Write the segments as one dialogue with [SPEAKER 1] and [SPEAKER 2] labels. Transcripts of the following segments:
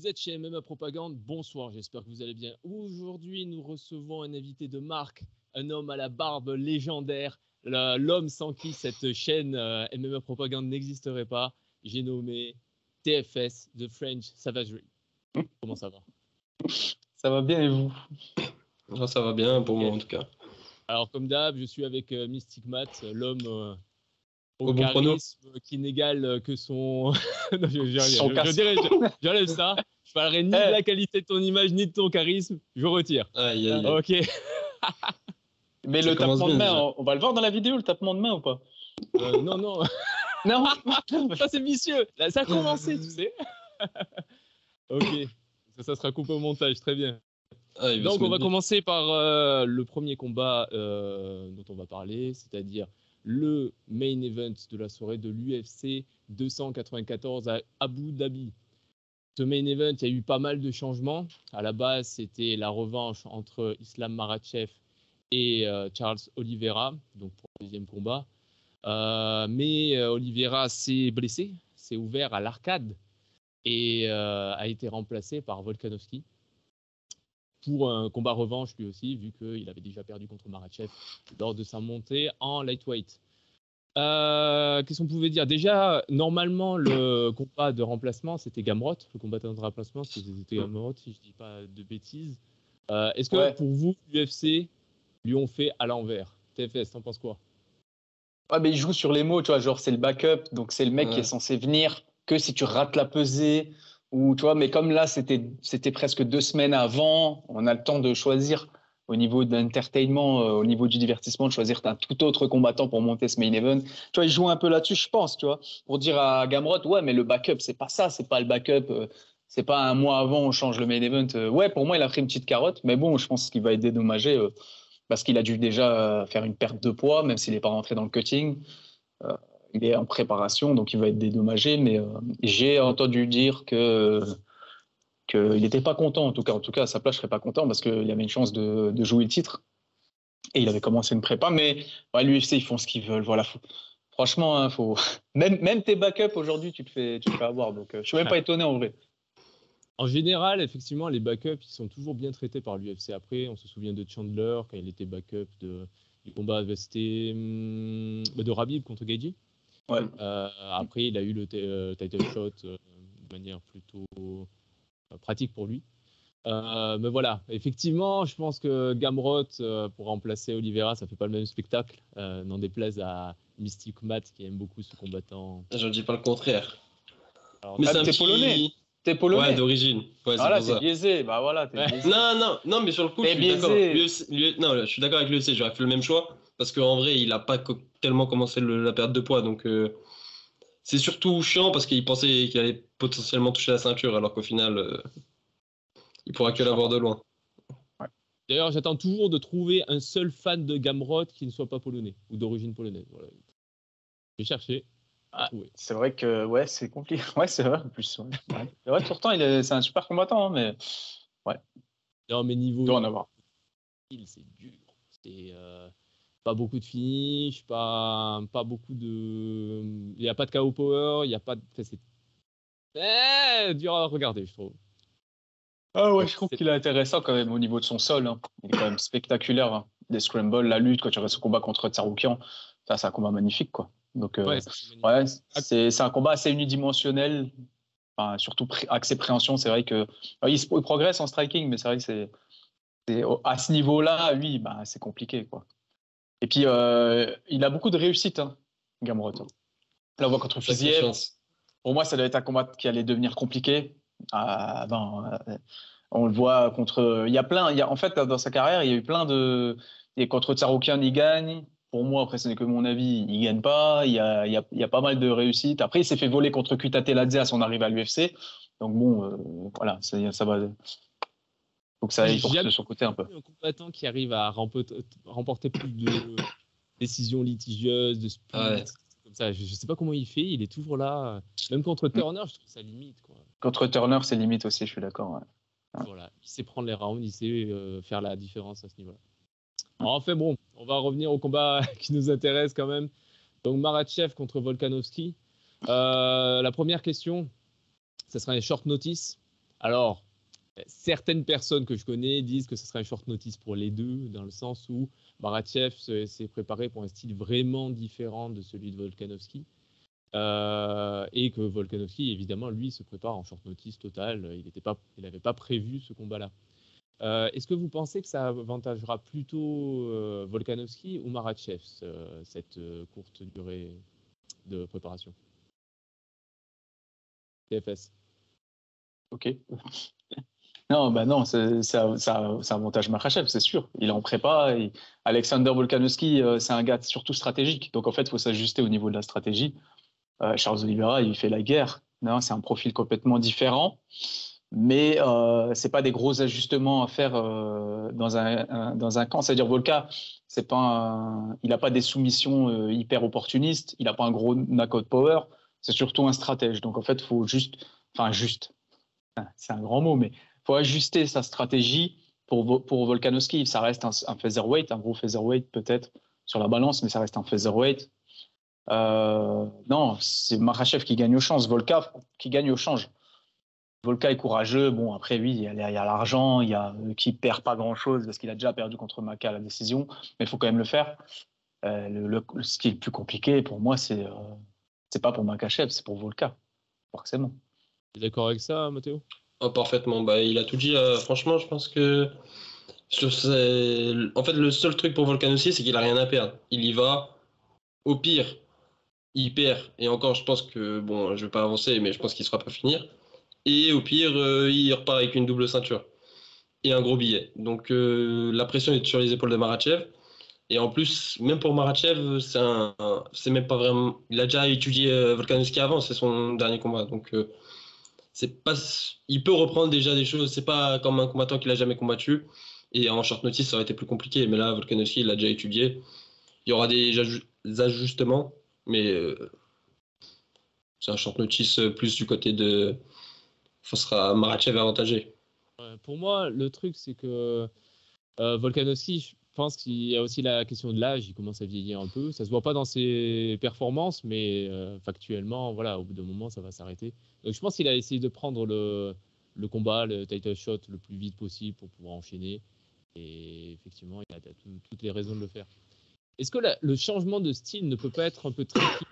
[SPEAKER 1] Vous êtes chez MMA Propagande, bonsoir, j'espère que vous allez bien. Aujourd'hui, nous recevons un invité de marque, un homme à la barbe légendaire, l'homme sans qui cette chaîne MMA Propagande n'existerait pas. J'ai nommé TFS, The French Savagery. Comment ça va?
[SPEAKER 2] Ça va bien et vous?
[SPEAKER 3] Ça va bien pour moi en tout cas.
[SPEAKER 1] Alors comme d'hab, je suis avec Mystic Matt, l'homme au
[SPEAKER 3] bon
[SPEAKER 1] charisme qui n'égale que son... non, j'enlève ça. Je parlerai ni de la qualité de ton image, ni de ton charisme. Je retire.
[SPEAKER 3] Aïe.
[SPEAKER 1] Ok.
[SPEAKER 2] Mais
[SPEAKER 3] Ça
[SPEAKER 2] le tapement de main,
[SPEAKER 3] déjà.
[SPEAKER 2] on va le voir dans la vidéo, le tapement de main ou pas?
[SPEAKER 1] Non.
[SPEAKER 2] Non.
[SPEAKER 1] Ça, c'est vicieux. Là, ça a commencé, tu sais. Ok. Ça sera coupé au montage. Très bien. Donc, on va commencer par le premier combat dont on va parler, c'est-à-dire le main event de la soirée de l'UFC 294 à Abu Dhabi. Ce main event, il y a eu pas mal de changements. À la base, c'était la revanche entre Islam Makhachev et Charles Oliveira, donc pour le deuxième combat. Mais Oliveira s'est blessé, s'est ouvert à l'arcade et a été remplacé par Volkanovski pour un combat revanche lui aussi, vu qu'il avait déjà perdu contre Makhachev lors de sa montée en lightweight. Qu'est-ce qu'on pouvait dire? Déjà, normalement, le combat de remplacement, c'était Gamrot. Le combattant de remplacement, c'était Gamrot, si je ne dis pas de bêtises. Est-ce que pour vous, l'UFC lui ont fait à l'envers? TFS, t'en penses quoi?
[SPEAKER 2] Mais il joue sur les mots, tu vois, genre c'est le backup, donc c'est le mec qui est censé venir que si tu rates la pesée, ou tu vois, mais comme là, c'était presque 2 semaines avant, on a le temps de choisir au niveau d'entertainment, au niveau du divertissement, de choisir un tout autre combattant pour monter ce main event. Tu vois, il joue un peu là-dessus, je pense, tu vois, pour dire à Gamrot, ouais, mais le backup, c'est pas ça, c'est pas le backup, c'est pas un mois avant, on change le main event. Ouais, pour moi, il a pris une petite carotte, mais bon, je pense qu'il va être dédommagé parce qu'il a dû déjà faire une perte de poids, même s'il n'est pas rentré dans le cutting. Il est en préparation, donc il va être dédommagé, mais j'ai entendu dire qu'il n'était pas content, en tout cas à sa place je serais pas content parce qu'il y avait une chance de jouer le titre et il avait commencé une prépa, mais l'UFC ils font ce qu'ils veulent, voilà. Franchement, hein, faut même tes backups aujourd'hui tu te fais avoir, donc je suis même pas étonné en vrai.
[SPEAKER 1] En général, effectivement, les backups ils sont toujours bien traités par l'UFC. Après, on se souvient de Chandler quand il était backup du combat de Khabib contre Gaethje.
[SPEAKER 2] Ouais.
[SPEAKER 1] Après, il a eu le title shot de manière plutôt pratique pour lui. Mais voilà, effectivement, je pense que Gamrot, pour remplacer Oliveira, ça fait pas le même spectacle. N'en déplaise à Mystic Matt, qui aime beaucoup ce combattant.
[SPEAKER 3] Je ne dis pas le contraire.
[SPEAKER 2] Alors, mais t'es polonais. T'es polonais.
[SPEAKER 3] Ouais, d'origine. Ouais,
[SPEAKER 2] voilà, t'es biaisé. Bah voilà, t'es biaisé.
[SPEAKER 3] Non, mais sur le coup, je suis d'accord. Non, je suis d'accord avec l'UFC. J'aurais fait le même choix parce qu'en vrai, il a pas tellement commencé la perte de poids, donc c'est surtout chiant parce qu'il pensait qu'il allait potentiellement toucher la ceinture, alors qu'au final, il pourra que l'avoir de loin.
[SPEAKER 1] Ouais. D'ailleurs, j'attends toujours de trouver un seul fan de Gamrot qui ne soit pas polonais ou d'origine polonaise. Voilà. J'ai cherché.
[SPEAKER 2] C'est vrai que c'est compliqué. Ouais, c'est vrai en plus. Ouais. C'est vrai, pourtant, c'est un super combattant, hein, mais ouais.
[SPEAKER 1] Non, mais niveau.
[SPEAKER 2] Il doit en avoir.
[SPEAKER 1] C'est dur. C'est pas beaucoup de finish, pas beaucoup de. Il n'y a pas de KO power, il n'y a pas de. C'est dur à regarder, je trouve.
[SPEAKER 2] Ah ouais, je trouve qu'il est intéressant quand même au niveau de son sol. Hein. Il est quand même spectaculaire. Hein. Les scrambles, la lutte, quand tu restes au combat contre Tsarukyan, ça, c'est un combat magnifique, quoi. Donc, c'est un combat assez unidimensionnel, enfin, surtout axé préhension. C'est vrai que il progresse en striking, mais c'est vrai que à ce niveau-là, lui, c'est compliqué, quoi. Et puis, il a beaucoup de réussite, hein, Gamrot. Là, on voit contre Fiziev. Pour moi, ça doit être un combat qui allait devenir compliqué. On le voit contre. En fait, dans sa carrière, il y a eu plein de. Et contre Tsarukyan, il gagne. Pour moi, après, ce n'est que mon avis, il gagne pas. Il y a pas mal de réussites. Après, il s'est fait voler contre Kuta Teladze à son arrivée à l'UFC. Donc bon, voilà, ça va. Faut que ça aille de son côté un peu.
[SPEAKER 1] Un combattant qui arrive à remporter plus de décisions litigieuses, de split, comme ça. Je sais pas comment il fait. Il est toujours là. Même contre Turner, je trouve ça limite, quoi.
[SPEAKER 2] Contre Turner, c'est limite aussi, je suis d'accord. Ouais.
[SPEAKER 1] Voilà, il sait prendre les rounds, il sait faire la différence à ce niveau-là. Alors, enfin bon, on va revenir au combat qui nous intéresse quand même. Donc Makhachev contre Volkanovski. La première question, ça sera un short notice. Alors, certaines personnes que je connais disent que ce serait un short notice pour les deux, dans le sens où Makhachev s'est préparé pour un style vraiment différent de celui de Volkanovski. Et que Volkanovski, évidemment, lui, se prépare en short notice total. Il n'avait pas prévu ce combat-là. Est-ce que vous pensez que ça avantagera plutôt Volkanovski ou Makhachev, cette courte durée de préparation? TFS.
[SPEAKER 2] Ok. Non, ça avantage Makhachev, c'est sûr. Il est en prépa. Alexander Volkanovski, c'est un gars surtout stratégique. Donc, en fait, il faut s'ajuster au niveau de la stratégie. Charles Oliveira, il fait la guerre. Non, c'est un profil complètement différent. Mais ce n'est pas des gros ajustements à faire dans un camp. C'est-à-dire, Volka, il n'a pas des soumissions hyper opportunistes. Il n'a pas un gros knockout power. C'est surtout un stratège. Donc, en fait, il faut c'est un grand mot, mais il faut ajuster sa stratégie pour Volkanovski. Ça reste un featherweight, un gros featherweight peut-être sur la balance, mais ça reste un featherweight. Non, c'est Makhachev qui gagne au change, Volka qui gagne au change. Volka est courageux. Bon, après, oui, il y a l'argent, qui perd pas grand-chose parce qu'il a déjà perdu contre Maka à la décision, mais il faut quand même le faire. Ce qui est le plus compliqué pour moi, c'est pas pour Makhachev, c'est pour Volka, forcément.
[SPEAKER 1] Tu es d'accord avec ça, Mathéo?
[SPEAKER 3] Oh, parfaitement. Il a tout dit. Franchement, je pense que en fait, le seul truc pour Volkanovski, c'est qu'il a rien à perdre. Il y va. Au pire, il perd. Et encore, je pense que, bon, je vais pas avancer, mais je pense qu'il ne sera pas finir. Et au pire, il repart avec une double ceinture et un gros billet. Donc la pression est sur les épaules de Makhachev. Et en plus, même pour Makhachev, c'est même pas vraiment. Il a déjà étudié Volkanovski avant, c'est son dernier combat. Donc c'est pas. Il peut reprendre déjà des choses. C'est pas comme un combattant qu'il a jamais combattu. Et en short notice, ça aurait été plus compliqué. Mais là, Volkanovski, il l'a déjà étudié. Il y aura des ajustements, mais c'est un short notice plus du côté de. Ce sera Makhachev avantagé.
[SPEAKER 1] Pour moi, le truc, c'est que Volkanovski, je pense qu'il y a aussi la question de l'âge. Il commence à vieillir un peu. Ça se voit pas dans ses performances, mais factuellement, voilà, au bout d'un moment, ça va s'arrêter. Donc, je pense qu'il a essayé de prendre le combat, le title shot, le plus vite possible pour pouvoir enchaîner. Et effectivement, il a toutes les raisons de le faire. Est-ce que le changement de style ne peut pas être un peu tricky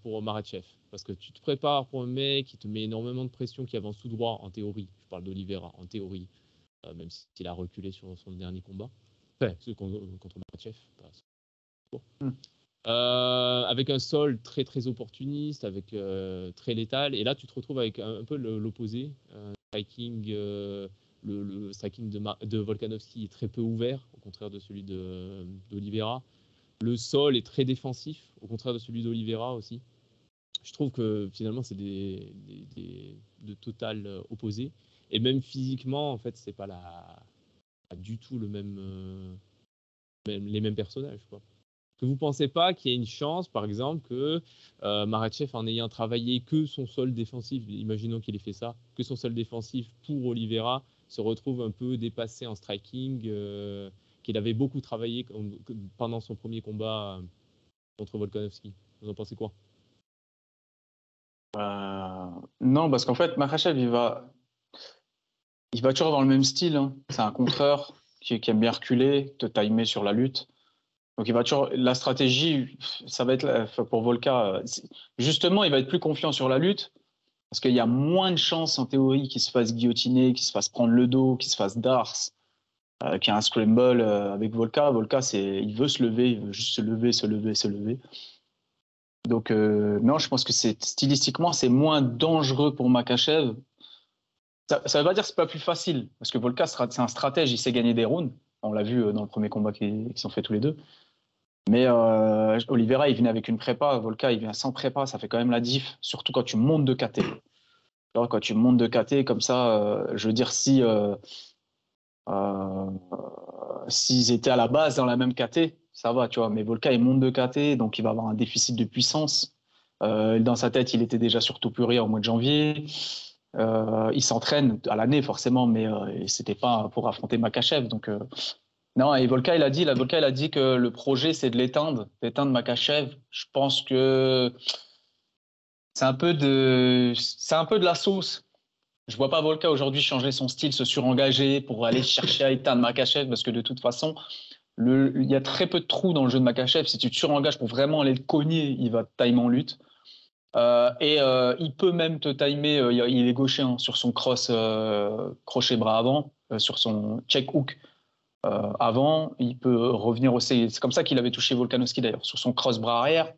[SPEAKER 1] pour Makhachev? Parce que tu te prépares pour un mec qui te met énormément de pression, qui avance tout droit, en théorie. Je parle d'Oliveira, en théorie, même s'il a reculé sur son dernier combat. Enfin, contre Makhachev. Avec un sol très très opportuniste, avec très létal. Et là, tu te retrouves avec un peu l'opposé. Striking, le striking de Volkanovski est très peu ouvert, au contraire de celui d'Oliveira. Le sol est très défensif, au contraire de celui d'Oliveira aussi. Je trouve que finalement, c'est de total opposés. Et même physiquement, en fait, c'est pas du tout les mêmes personnages, quoi. Que vous pensez pas qu'il y ait une chance, par exemple, que Makhachev, en ayant travaillé que son sol défensif, imaginons qu'il ait fait ça, que son sol défensif pour Oliveira se retrouve un peu dépassé en striking, qu'il avait beaucoup travaillé pendant son premier combat contre Volkanovski. Vous en pensez quoi?
[SPEAKER 2] Non, parce qu'en fait, Makhachev, il va toujours dans le même style. Hein. C'est un contreur qui aime bien reculer, te timer sur la lutte. Donc, il va toujours. La stratégie, ça va être pour Volka. Justement, il va être plus confiant sur la lutte parce qu'il y a moins de chances, en théorie, qu'il se fasse guillotiner, qu'il se fasse prendre le dos, qu'il se fasse dars, qu'il y a un scramble avec Volka. Volka, il veut se lever, il veut juste se lever, se lever, se lever. Donc, non, je pense que stylistiquement, c'est moins dangereux pour Makhachev. Ça ne veut pas dire que ce n'est pas plus facile, parce que Volka, c'est un stratège, il sait gagner des rounds. On l'a vu dans le premier combat qu'ils ont fait tous les deux. Mais Oliveira, il venait avec une prépa. Volka, il vient sans prépa. Ça fait quand même la diff, surtout quand tu montes de KT. Alors, quand tu montes de KT, comme ça, je veux dire, s'ils étaient à la base dans la même KT, ça va, tu vois. Mais Volka, il monte de KT, donc il va avoir un déficit de puissance. Dans sa tête, il était déjà sur Topuria au mois de janvier. Il s'entraîne à l'année, forcément, mais c'était pas pour affronter Makhachev. Donc, non, et Volka, il a dit que le projet, c'est d'éteindre Makhachev. Je pense que c'est un peu de la sauce. Je vois pas Volka aujourd'hui changer son style, se surengager pour aller chercher à éteindre Makhachev, parce que de toute façon, il y a très peu de trous dans le jeu de Makhachev. Si tu te surengages pour vraiment aller le cogner, il va te timer en lutte. Il peut même te timer, il est gaucher sur son crochet bras avant, sur son check hook avant. Il peut revenir aussi. C'est comme ça qu'il avait touché Volkanovski d'ailleurs, sur son cross bras arrière.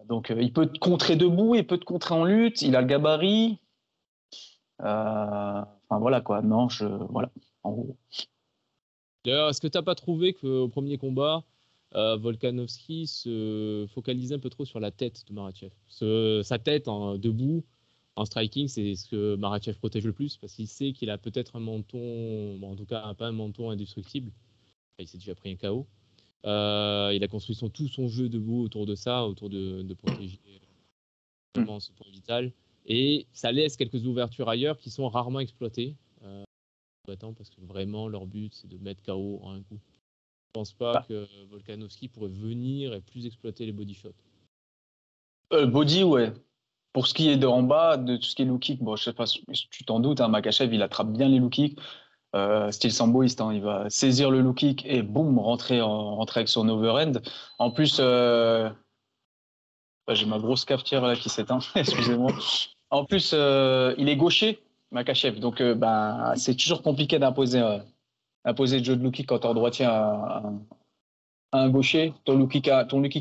[SPEAKER 2] Donc il peut te contrer debout, il peut te contrer en lutte, il a le gabarit. Enfin voilà quoi, non, voilà, en gros.
[SPEAKER 1] D'ailleurs, est-ce que tu n'as pas trouvé qu'au premier combat, Volkanovski se focalisait un peu trop sur la tête de Makhachev? Sa tête debout, en striking, c'est ce que Makhachev protège le plus, parce qu'il sait qu'il a peut-être un menton, bon, en tout cas pas un menton indestructible. Il s'est déjà pris un KO. Il a construit tout son jeu debout autour de ça, autour de protéger vraiment ce point vital. Et ça laisse quelques ouvertures ailleurs qui sont rarement exploitées. Parce que vraiment leur but c'est de mettre KO en un coup. Je pense pas que Volkanovski pourrait venir et plus exploiter les body shots.
[SPEAKER 2] Body, ouais. Pour ce qui est de en bas, de tout ce qui est low kick, bon, je sais pas si tu t'en doutes, Makhachev il attrape bien les low kicks. Style samboïste, il va saisir le low kick et boum, rentrer avec son overhand. En plus, j'ai ma grosse cafetière là qui s'éteint, excusez-moi. En plus, il est gaucher, Makhachev, donc c'est toujours compliqué d'imposer le jeu de low kick quand t'es droitier à un gaucher. Ton low kick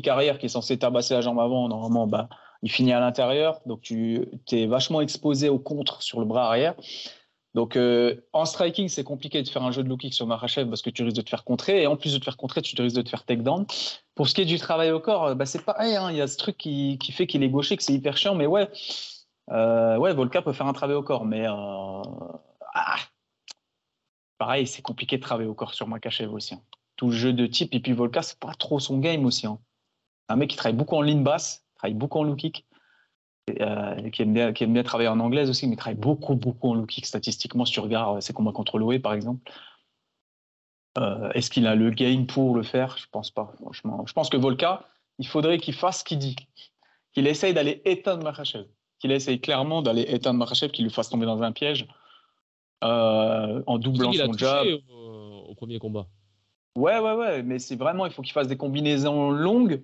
[SPEAKER 2] arrière qui est censé tabasser la jambe avant, normalement, il finit à l'intérieur, donc tu es vachement exposé au contre sur le bras arrière. Donc en striking, c'est compliqué de faire un jeu de low kick sur Makhachev parce que tu risques de te faire contrer, et en plus de te faire contrer, tu risques de te faire takedown. Pour ce qui est du travail au corps, c'est pareil, il y a ce truc qui fait qu'il est gaucher, que c'est hyper chiant, mais ouais, Volka peut faire un travail au corps, mais pareil, c'est compliqué de travailler au corps sur Makhachev aussi. Tout le jeu de type, et puis Volka, c'est pas trop son game aussi. Un mec qui travaille beaucoup en ligne basse, travaille beaucoup en low kick, qui aime bien travailler en anglaise aussi, mais travaille beaucoup en low kick statistiquement. Si tu regardes ses combats contre Loé, par exemple, est-ce qu'il a le game pour le faire? Je pense pas, franchement. Je pense que Volka, il faudrait qu'il fasse ce qu'il dit, qu'il essaye d'aller éteindre Makhachev, qu'il essaye clairement d'aller éteindre Makhachev, qu'il lui fasse tomber dans un piège en doublant son jab.
[SPEAKER 1] Au premier combat.
[SPEAKER 2] Ouais, mais c'est vraiment, il faut qu'il fasse des combinaisons longues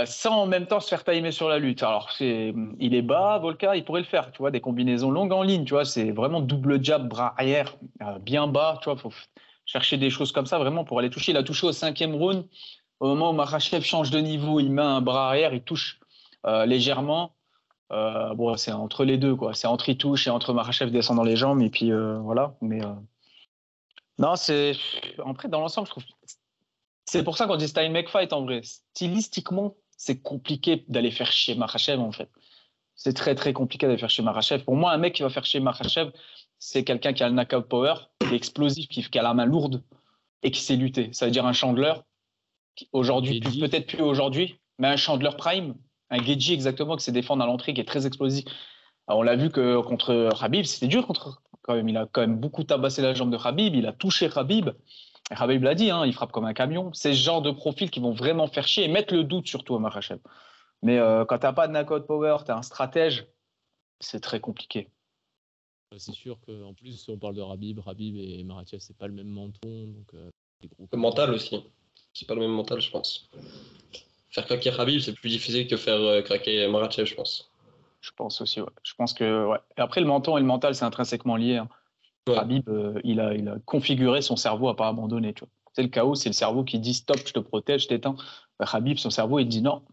[SPEAKER 2] sans en même temps se faire timer sur la lutte. Alors, il est bas, Volka, il pourrait le faire, tu vois, des combinaisons longues en ligne, tu vois, c'est vraiment double jab, bras arrière, bien bas, tu vois, il faut chercher des choses comme ça vraiment pour aller toucher. Il a touché au 5e round, au moment où Makhachev change de niveau, il met un bras arrière, il touche légèrement. C'est entre les deux, quoi. C'est entre il touche et entre Makhachev descend dans les jambes, et puis voilà. Mais non, après, dans l'ensemble, je trouve. C'est pour ça qu'on dit style make fight en vrai. Stylistiquement, c'est compliqué d'aller faire chier Makhachev en fait. C'est très très compliqué d'aller faire chier Makhachev. Pour moi, un mec qui va faire chier Makhachev, c'est quelqu'un qui a le knockout power, qui est explosif, qui a la main lourde et qui sait lutter. Ça veut dire un Chandler, aujourd'hui, peut-être plus aujourd'hui, mais un Chandler prime, un Gaethje exactement, qui sait défendre à l'entrée, qui est très explosif. Alors, on l'a vu que contre Khabib, c'était dur quand même. Il a quand même beaucoup tabassé la jambe de Khabib, il a touché Khabib. Khabib l'a dit, il frappe comme un camion. C'est ce genre de profils qui vont vraiment faire chier et mettre le doute surtout à Makhachev. Mais quand tu n'as pas de knockout power, tu es un stratège, c'est très compliqué.
[SPEAKER 1] C'est sûr qu'en plus, on parle de Khabib et Makhachev, c'est pas le même menton. Donc,
[SPEAKER 3] le mental aussi. C'est pas le même mental, je pense. Faire craquer Khabib, c'est plus difficile que faire craquer Makhachev, je pense.
[SPEAKER 2] Je pense aussi, ouais. Je pense que, ouais. Et après, le menton et le mental, c'est intrinsèquement lié. Ouais. Khabib, il a configuré son cerveau à pas abandonner. Tu vois. C'est le chaos, c'est le cerveau qui dit stop, je te protège, je t'éteins. Khabib, son cerveau, il dit non,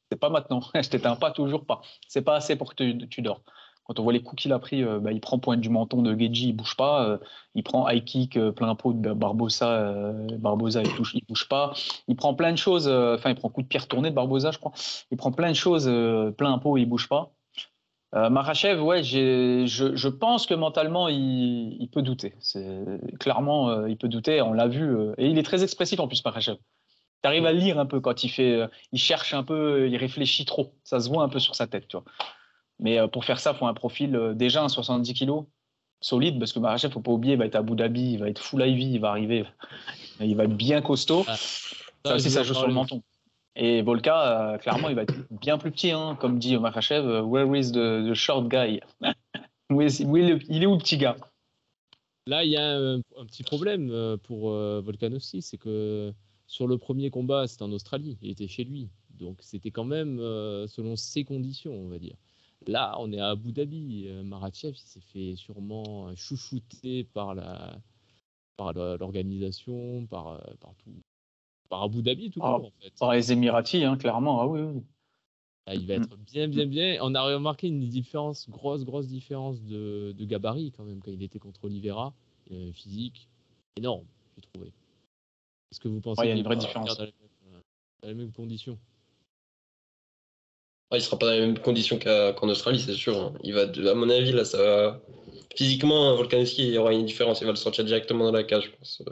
[SPEAKER 2] c'est pas maintenant, je t'éteins pas, toujours pas. C'est pas assez pour que tu dors. Quand on voit les coups qu'il a pris, il prend pointe du menton de Gaethje, il bouge pas. Il prend high kick plein pot de Barbosa, il bouge pas. Il prend plein de choses. Il prend coup de pierre tourné de Barbosa, je crois. Il prend plein de choses plein pot, il bouge pas. Makhachev, ouais, je pense que mentalement, il peut douter. Clairement, il peut douter, on l'a vu. Et il est très expressif en plus, Makhachev. Tu arrives à le lire un peu quand il cherche un peu, il réfléchit trop. Ça se voit un peu sur sa tête, tu vois. Mais pour faire ça, il faut un profil déjà un 70 kg solide, parce que Makhachev, faut pas oublier, il va être à Abu Dhabi, il va être full Ivy, il va arriver, il va être bien costaud. Ça aussi, ça joue sur le menton. Et Volka, clairement, il va être bien plus petit, hein, comme dit Makhachev. Where is the short guy? Il est où le petit gars?
[SPEAKER 1] Là, il y a un petit problème pour Volkanovski, c'est que sur le premier combat, c'était en Australie, il était chez lui. Donc c'était quand même selon ses conditions, on va dire. Là, on est à Abu Dhabi. Makhachev, il s'est fait sûrement chouchouter par l'organisation, par tout. Par Abu Dhabi, tout court, en fait.
[SPEAKER 2] Par les Émiratis, hein, clairement. Ah oui, oui.
[SPEAKER 1] Là, il va être bien. On a remarqué une différence, grosse différence de gabarit quand même, quand il était contre Oliveira. Physique énorme, j'ai trouvé. Est-ce que vous pensez
[SPEAKER 2] qu'il y a une vraie différence
[SPEAKER 1] dans les mêmes conditions?
[SPEAKER 3] Il sera pas dans les mêmes conditions qu'en Australie, c'est sûr. Il va, à mon avis, là, ça va. Physiquement, Volkanovski, il y aura une différence. Il va le sortir directement dans la cage, je pense.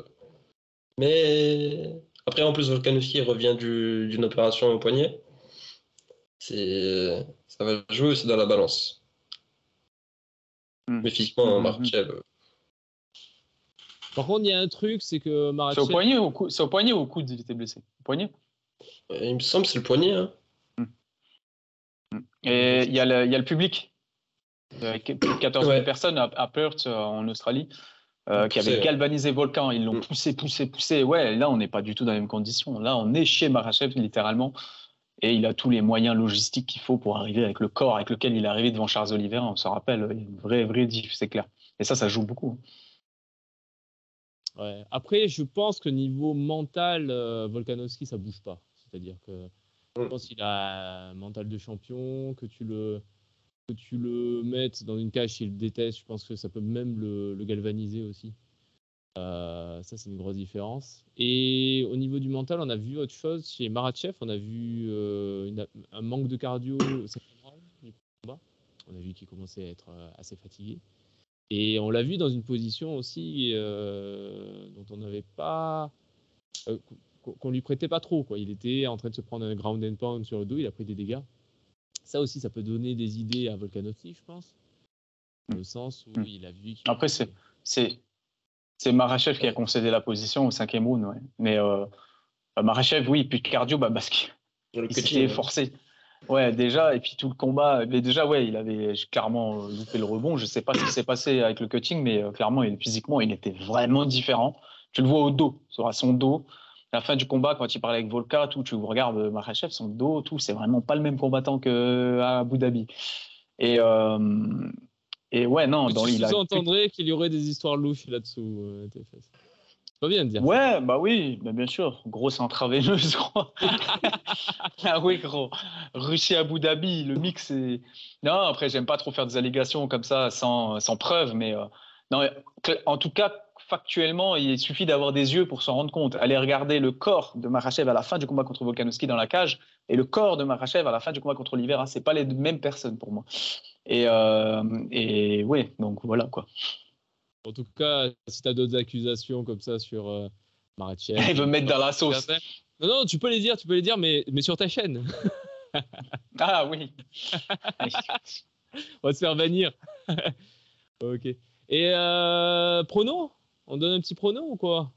[SPEAKER 3] Mais après, en plus, Volkanovski revient d'une opération au poignet. Ça va jouer aussi dans la balance. Mais physiquement, Makhachev.
[SPEAKER 1] Par contre, il y a un truc, c'est que Makhachev...
[SPEAKER 2] C'est au poignet ou au coude il était blessé? Au poignet?
[SPEAKER 3] Il me semble que c'est le poignet. Hein.
[SPEAKER 2] Et il y a le public. Il y avait 14 000 personnes à Perth, en Australie, qui avaient galvanisé Volkan. Ils l'ont poussé. Ouais, là, on n'est pas du tout dans les mêmes conditions. Là, on est chez Makhachev, littéralement. Et il a tous les moyens logistiques qu'il faut pour arriver avec le corps avec lequel il est arrivé devant Charles Oliveira. On se rappelle, il y a une vraie diff, c'est clair. Et ça joue beaucoup.
[SPEAKER 1] Ouais. Après, je pense que niveau mental, Volkanovski, ça bouge pas. C'est-à-dire que je pense qu'il a un mental de champion, que tu le mettes dans une cage s'il le déteste, je pense que ça peut même le galvaniser aussi. Ça, c'est une grosse différence. Et au niveau du mental, on a vu autre chose chez Makhachev. On a vu un manque de cardio au cinquième round du combat. On a vu qu'il commençait à être assez fatigué. Et on l'a vu dans une position aussi dont on n'avait pas... qu'on lui prêtait pas trop, quoi. Il était en train de se prendre un ground and pound sur le dos, il a pris des dégâts. Ça aussi, ça peut donner des idées à Volkanovski, je pense. Dans le sens où il a vu...
[SPEAKER 2] Après, c'est Makhachev qui a concédé la position au cinquième round. Ouais. Mais Makhachev, oui, puis cardio, parce qu'il s'était forcé. Ouais, déjà, et puis tout le combat. Mais déjà, ouais, il avait clairement loupé le rebond. Je ne sais pas ce qui s'est passé avec le cutting, mais clairement, physiquement, il était vraiment différent. Tu le vois au dos, sur son dos. À la fin du combat, quand il parlait avec Volka, tu regardes Makhachev, son dos, c'est vraiment pas le même combattant qu'à Abu Dhabi. Et ouais, non,
[SPEAKER 1] il entendrait qu'il y aurait des histoires louches là-dessous, TFS. C'est pas bien de dire.
[SPEAKER 2] Ouais, bah oui, bien sûr. Grosse intraveineuse, je crois. Ah oui, gros. Russie, Abu Dhabi, le mix est... Non, après, j'aime pas trop faire des allégations comme ça, sans preuve, mais non, en tout cas, factuellement, il suffit d'avoir des yeux pour s'en rendre compte. Allez regarder le corps de Makhachev à la fin du combat contre Volkanovski dans la cage et le corps de Makhachev à la fin du combat contre Oliveira. C'est pas les mêmes personnes pour moi. Et ouais, donc voilà quoi.
[SPEAKER 1] En tout cas, si tu as d'autres accusations comme ça sur Makhachev...
[SPEAKER 2] Il veut me mettre dans la sauce.
[SPEAKER 1] Non, tu peux les dire, mais sur ta chaîne.
[SPEAKER 2] Ah oui.
[SPEAKER 1] On va se faire bannir. Ok. Et prono? On donne un petit prono ou quoi?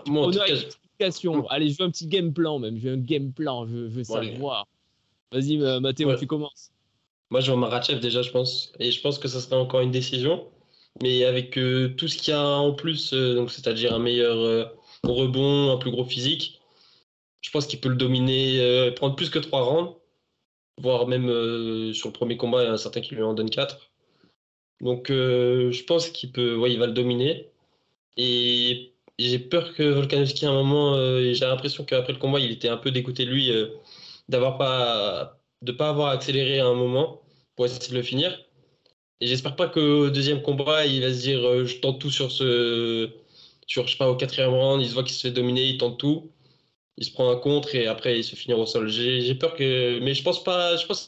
[SPEAKER 3] Moi,
[SPEAKER 1] explication. Allez, je veux un petit game plan même. Je veux un game plan. Je veux savoir. Vas-y, Mathéo, tu commences.
[SPEAKER 3] Moi, je vois Makhachev déjà, je pense. Et je pense que ça serait encore une décision. Mais avec tout ce qu'il y a en plus, donc c'est-à-dire un meilleur rebond, un plus gros physique, je pense qu'il peut le dominer, prendre plus que 3 rounds. Voire même sur le premier combat, il y en a certains qui lui en donnent 4. Donc je pense qu'il il va le dominer. Et j'ai peur que Volkanovski, à un moment, j'ai l'impression qu'après le combat, il était un peu dégoûté de lui de pas avoir accéléré à un moment pour essayer de le finir. Et j'espère pas qu'au deuxième combat, il va se dire je tente tout sur je sais pas, au 4e round, il se voit qu'il se fait dominer, il tente tout. Il se prend un contre et après il se finit au sol. J'ai peur que... Mais je pense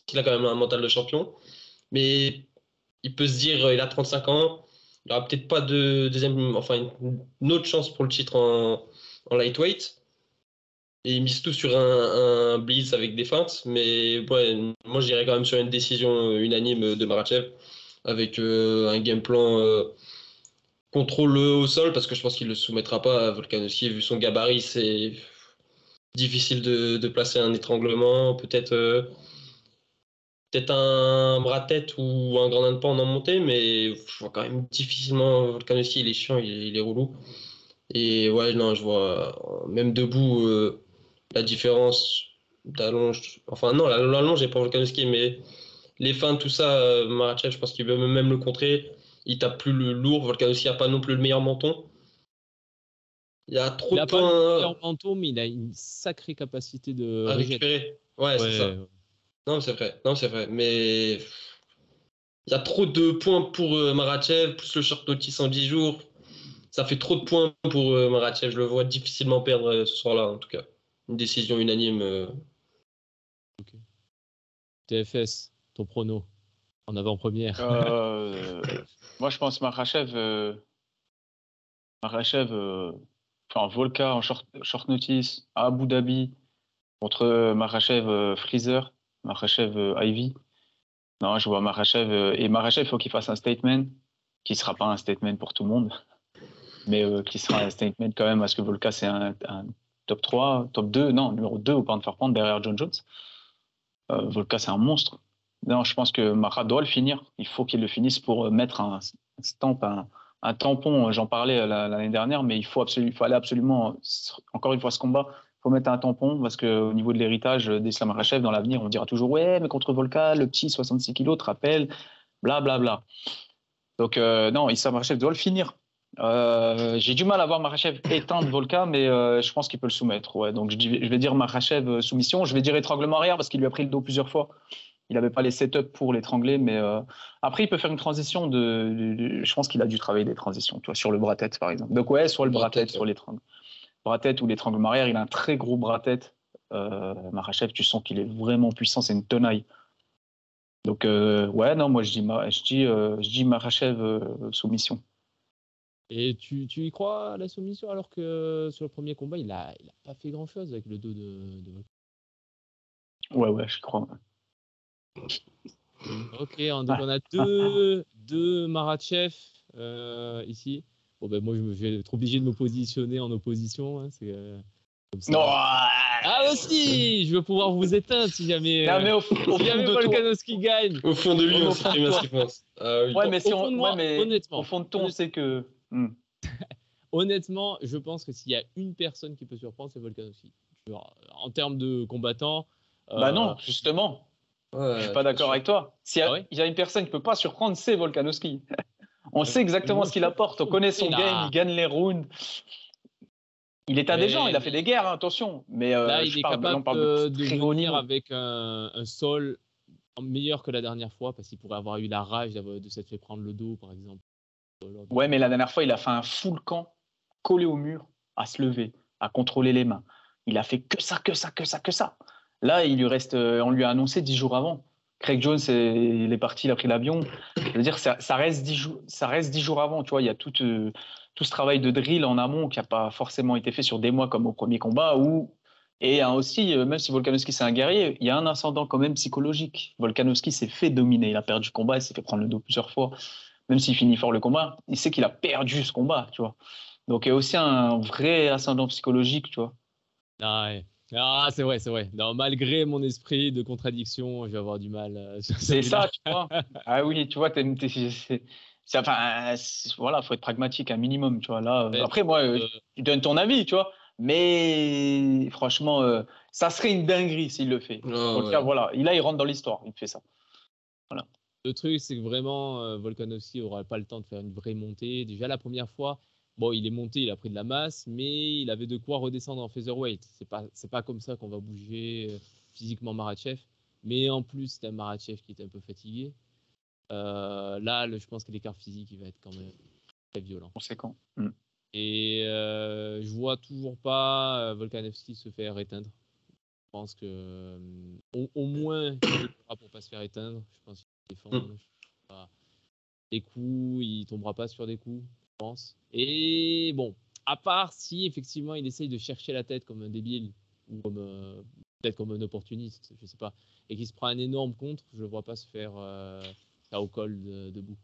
[SPEAKER 3] qu'il a quand même un mental de champion. Mais il peut se dire, il a 35 ans, il n'aura peut-être pas de deuxième... Enfin, une autre chance pour le titre en lightweight. Et il mise tout sur un blitz avec des feintes. Mais ouais, moi je dirais quand même sur une décision unanime de Makhachev avec un game plan contrôle au sol parce que je pense qu'il ne le soumettra pas à Volkanovski. Vu son gabarit, c'est difficile de placer un étranglement, peut-être un bras-tête ou un grand pan en montée, mais je vois quand même difficilement Volkanovski, il est chiant, il est relou. Et ouais, non, je vois même debout la différence d'allonge. Enfin, non, l'allonge n'est pas Volkanovski, mais les feintes, tout ça, Makhachev, je pense qu'il veut même le contrer. Il tape plus le lourd. Volkanovski n'a pas non plus le meilleur menton. Il y a trop de
[SPEAKER 1] pas le
[SPEAKER 3] points
[SPEAKER 1] meilleur menton, mais il a une sacrée capacité de
[SPEAKER 3] à
[SPEAKER 1] rejet.
[SPEAKER 3] récupérer. Ouais, c'est ça. Non, c'est vrai. Non, c'est vrai. Mais il y a trop de points pour Makhachev, plus le short notice en 10 jours. Ça fait trop de points pour Makhachev. Je le vois difficilement perdre ce soir-là, en tout cas. Une décision unanime.
[SPEAKER 1] Ok. TFS, ton prono en avant-première.
[SPEAKER 2] Moi, je pense Makhachev, enfin Volka en short notice à Abu Dhabi contre Makhachev Freezer, Makhachev Ivy. Non, je vois Makhachev et Makhachev, il faut qu'il fasse un statement qui sera pas un statement pour tout le monde, mais qui sera un statement quand même parce que Volka c'est un top 3, top 2, non, numéro 2 au pound for pound derrière John Jones. Volka c'est un monstre. Non, je pense que Makha doit le finir. Il faut qu'il le finisse pour mettre un stamp, un tampon. J'en parlais l'année dernière, mais il faut aller absolument, encore une fois, ce combat. Il faut mettre un tampon parce qu'au niveau de l'héritage d'Islam Makhachev, dans l'avenir, on dira toujours ouais, mais contre Volka, le petit 66 kilos, te rappelle, blablabla. Bla, bla. Donc, non, Islam Makhachev doit le finir. J'ai du mal à voir Makhachev éteindre Volka, mais je pense qu'il peut le soumettre. Ouais. Donc, je vais dire Makhachev soumission. Je vais dire étranglement arrière parce qu'il lui a pris le dos plusieurs fois. Il n'avait pas les setups pour l'étrangler, mais après, il peut faire une transition je pense qu'il a dû travailler des transitions, tu vois, sur le bras-tête, par exemple. Donc, ouais, soit le bras-tête, soit l'étrangle. Bras-tête ou l'étranglement arrière, il a un très gros bras-tête. Makhachev, tu sens qu'il est vraiment puissant, c'est une tenaille. Donc, ouais, non, moi, je dis Makhachev soumission.
[SPEAKER 1] Et tu y crois à la soumission alors que sur le premier combat, il a pas fait grand-chose avec le dos de Volka.
[SPEAKER 2] Ouais, je crois.
[SPEAKER 1] Ok, donc on a deux Makhachev ici. Bon, ben moi, je vais être obligé de me positionner en opposition. Hein, c'est comme ça.
[SPEAKER 2] Non,
[SPEAKER 1] ah aussi, je veux pouvoir vous éteindre si jamais,
[SPEAKER 2] non, mais au fond de
[SPEAKER 1] Volkanovski gagne.
[SPEAKER 3] Au fond de lui, on sait très bien ce qu'il pense. Ah, oui.
[SPEAKER 2] Ouais, mais,
[SPEAKER 1] honnêtement,
[SPEAKER 2] au fond de toi, on sait que...
[SPEAKER 1] Honnêtement, je pense que s'il y a une personne qui peut surprendre, c'est Volkanovski. En termes de combattant.
[SPEAKER 2] Bah non, justement. Ouais, je suis pas d'accord avec toi. S'il y a une personne qui peut pas surprendre, c'est Volkanovski. On sait exactement ce qu'il apporte. On connaît son game, il gagne les rounds. Il est à des gens, il a fait des guerres, hein, attention. Mais
[SPEAKER 1] là, il est capable de venir
[SPEAKER 2] niveau.
[SPEAKER 1] avec un sol meilleur que la dernière fois parce qu'il pourrait avoir eu la rage de s'être fait prendre le dos, par exemple.
[SPEAKER 2] Ouais, mais la dernière fois, il a fait un full camp collé au mur, à se lever, à contrôler les mains. Il a fait que ça. Là, il lui reste, on lui a annoncé 10 jours avant. Craig Jones, il est parti, il a pris l'avion. Je veux dire, ça reste 10 jours avant. Tu vois, il y a tout ce travail de drill en amont qui n'a pas forcément été fait sur des mois comme au premier combat. Et aussi, même si Volkanovski c'est un guerrier, il y a un ascendant quand même psychologique. Volkanovski s'est fait dominer. Il a perdu le combat, il s'est fait prendre le dos plusieurs fois. Même s'il finit fort le combat, il sait qu'il a perdu ce combat, tu vois. Donc, il y a aussi un vrai ascendant psychologique, tu vois.
[SPEAKER 1] Ah, ouais. Ah, c'est vrai. Non, malgré mon esprit de contradiction, je vais avoir du mal.
[SPEAKER 2] C'est ça, tu vois. Ah oui, tu vois, voilà, faut être pragmatique un minimum, tu vois. Là, après, moi, tu donnes ton avis, tu vois. Mais franchement, ça serait une dinguerie s'il le fait. Donc, voilà, il rentre dans l'histoire, il fait ça. Voilà.
[SPEAKER 1] Le truc, c'est que vraiment, Volkanovski n'aura pas le temps de faire une vraie montée. Déjà, la première fois, bon, il est monté, il a pris de la masse, mais il avait de quoi redescendre en featherweight. C'est pas comme ça qu'on va bouger physiquement Makhachev. Mais en plus, c'est un Makhachev qui est un peu fatigué. Là, je pense que l'écart physique, il va être quand même très violent.
[SPEAKER 2] Conséquent.
[SPEAKER 1] Et je vois toujours pas Volkanovski se faire éteindre. Je pense que au moins, il pourra pour pas se faire éteindre. Je pense qu'il défend. Des coups, il tombera pas sur des coups, je pense. Et bon, à part si effectivement il essaye de chercher la tête comme un débile ou peut-être comme un opportuniste, je sais pas, et qu'il se prend un énorme contre, je le vois pas se faire ça au col debout.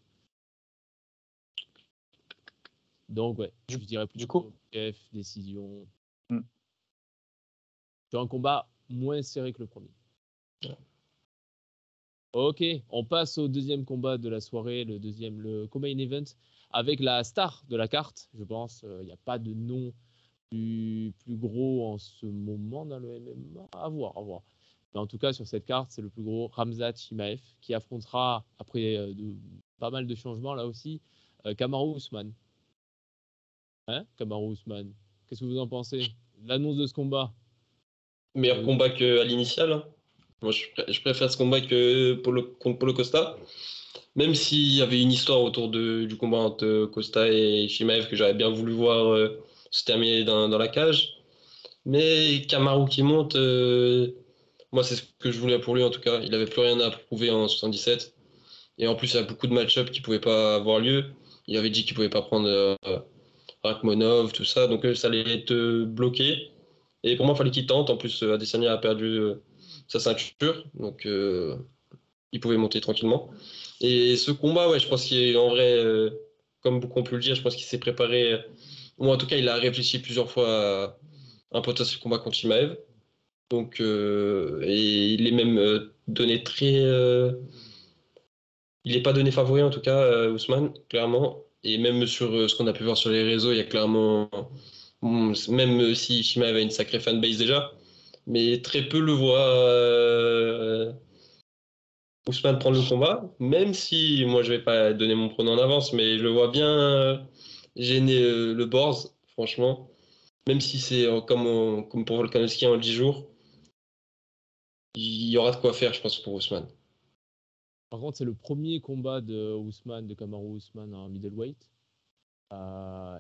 [SPEAKER 1] Donc ouais, je dirais plutôt F, décision. sur un combat moins serré que le premier. Ok, on passe au deuxième combat de la soirée, le co-main event, avec la star de la carte, je pense. Il n'y a pas de nom plus gros en ce moment dans le MMA. À voir. Mais en tout cas, sur cette carte, c'est le plus gros, Khamzat Chimaev, qui affrontera, après pas mal de changements là aussi, Kamaru Usman. Hein, Kamaru Usman. Qu'est-ce que vous en pensez? L'annonce de ce combat?
[SPEAKER 3] Meilleur combat qu'à l'initial. Hein. Moi, je préfère ce combat que contre Paulo Costa. Même s'il y avait une histoire autour du combat entre Costa et Chimaev que j'aurais bien voulu voir se terminer dans la cage. Mais Kamaru qui monte, moi, c'est ce que je voulais pour lui en tout cas. Il n'avait plus rien à prouver en 77. Et en plus, il y a beaucoup de match-up qui ne pouvaient pas avoir lieu. Il avait dit qu'il ne pouvait pas prendre Rakhmonov, tout ça. Donc, ça allait être bloqué. Et pour moi, il fallait qu'il tente. En plus, Adesanya a perdu sa ceinture. Donc, il pouvait monter tranquillement. Et ce combat, ouais, je pense qu'en vrai, comme beaucoup ont pu le dire, je pense qu'il s'est préparé, ou en tout cas, il a réfléchi plusieurs fois à un potentiel combat contre Chimaev. Donc, et il est même donné très. Il n'est pas donné favori, en tout cas, Ousmane, clairement. Et même sur ce qu'on a pu voir sur les réseaux, il y a clairement. Même si Chimaev a une sacrée fanbase déjà, mais très peu le voient. Ousmane prendre le combat, même si moi je vais pas donner mon pronom en avance, mais je le vois bien gêner le Borz, franchement. Même si c'est comme pour Volkanovski en 10 jours, il y aura de quoi faire, je pense, pour Ousmane.
[SPEAKER 1] Par contre, c'est le premier combat de Kamaru Usman en middleweight.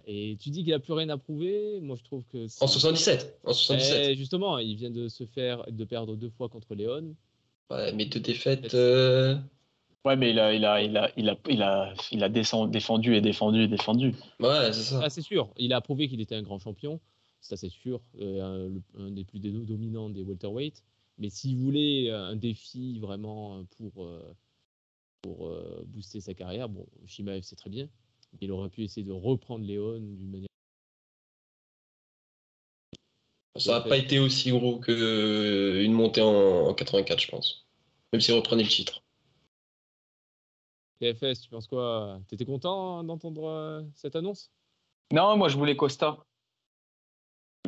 [SPEAKER 1] Et tu dis qu'il n'a plus rien à prouver. Moi, je trouve que
[SPEAKER 3] en 77.
[SPEAKER 1] Et justement, il vient de perdre 2 fois contre Léon.
[SPEAKER 3] Ouais, mais 2 défaites.
[SPEAKER 2] Ouais, mais il a défendu.
[SPEAKER 3] Ouais, c'est ça.
[SPEAKER 1] Ah, c'est sûr. Il a prouvé qu'il était un grand champion. Ça, c'est sûr. Un des plus dominants des welterweight. Mais s'il voulait un défi vraiment pour booster sa carrière, bon, Chimaev, c'est très bien. Il aurait pu essayer de reprendre Léon d'une manière.
[SPEAKER 3] Ça n'a pas été aussi gros qu'une montée en 84, je pense. Même s'il reprenait le titre.
[SPEAKER 1] TFS, tu penses quoi? T'étais content d'entendre cette annonce?
[SPEAKER 2] Non, moi je voulais Costa.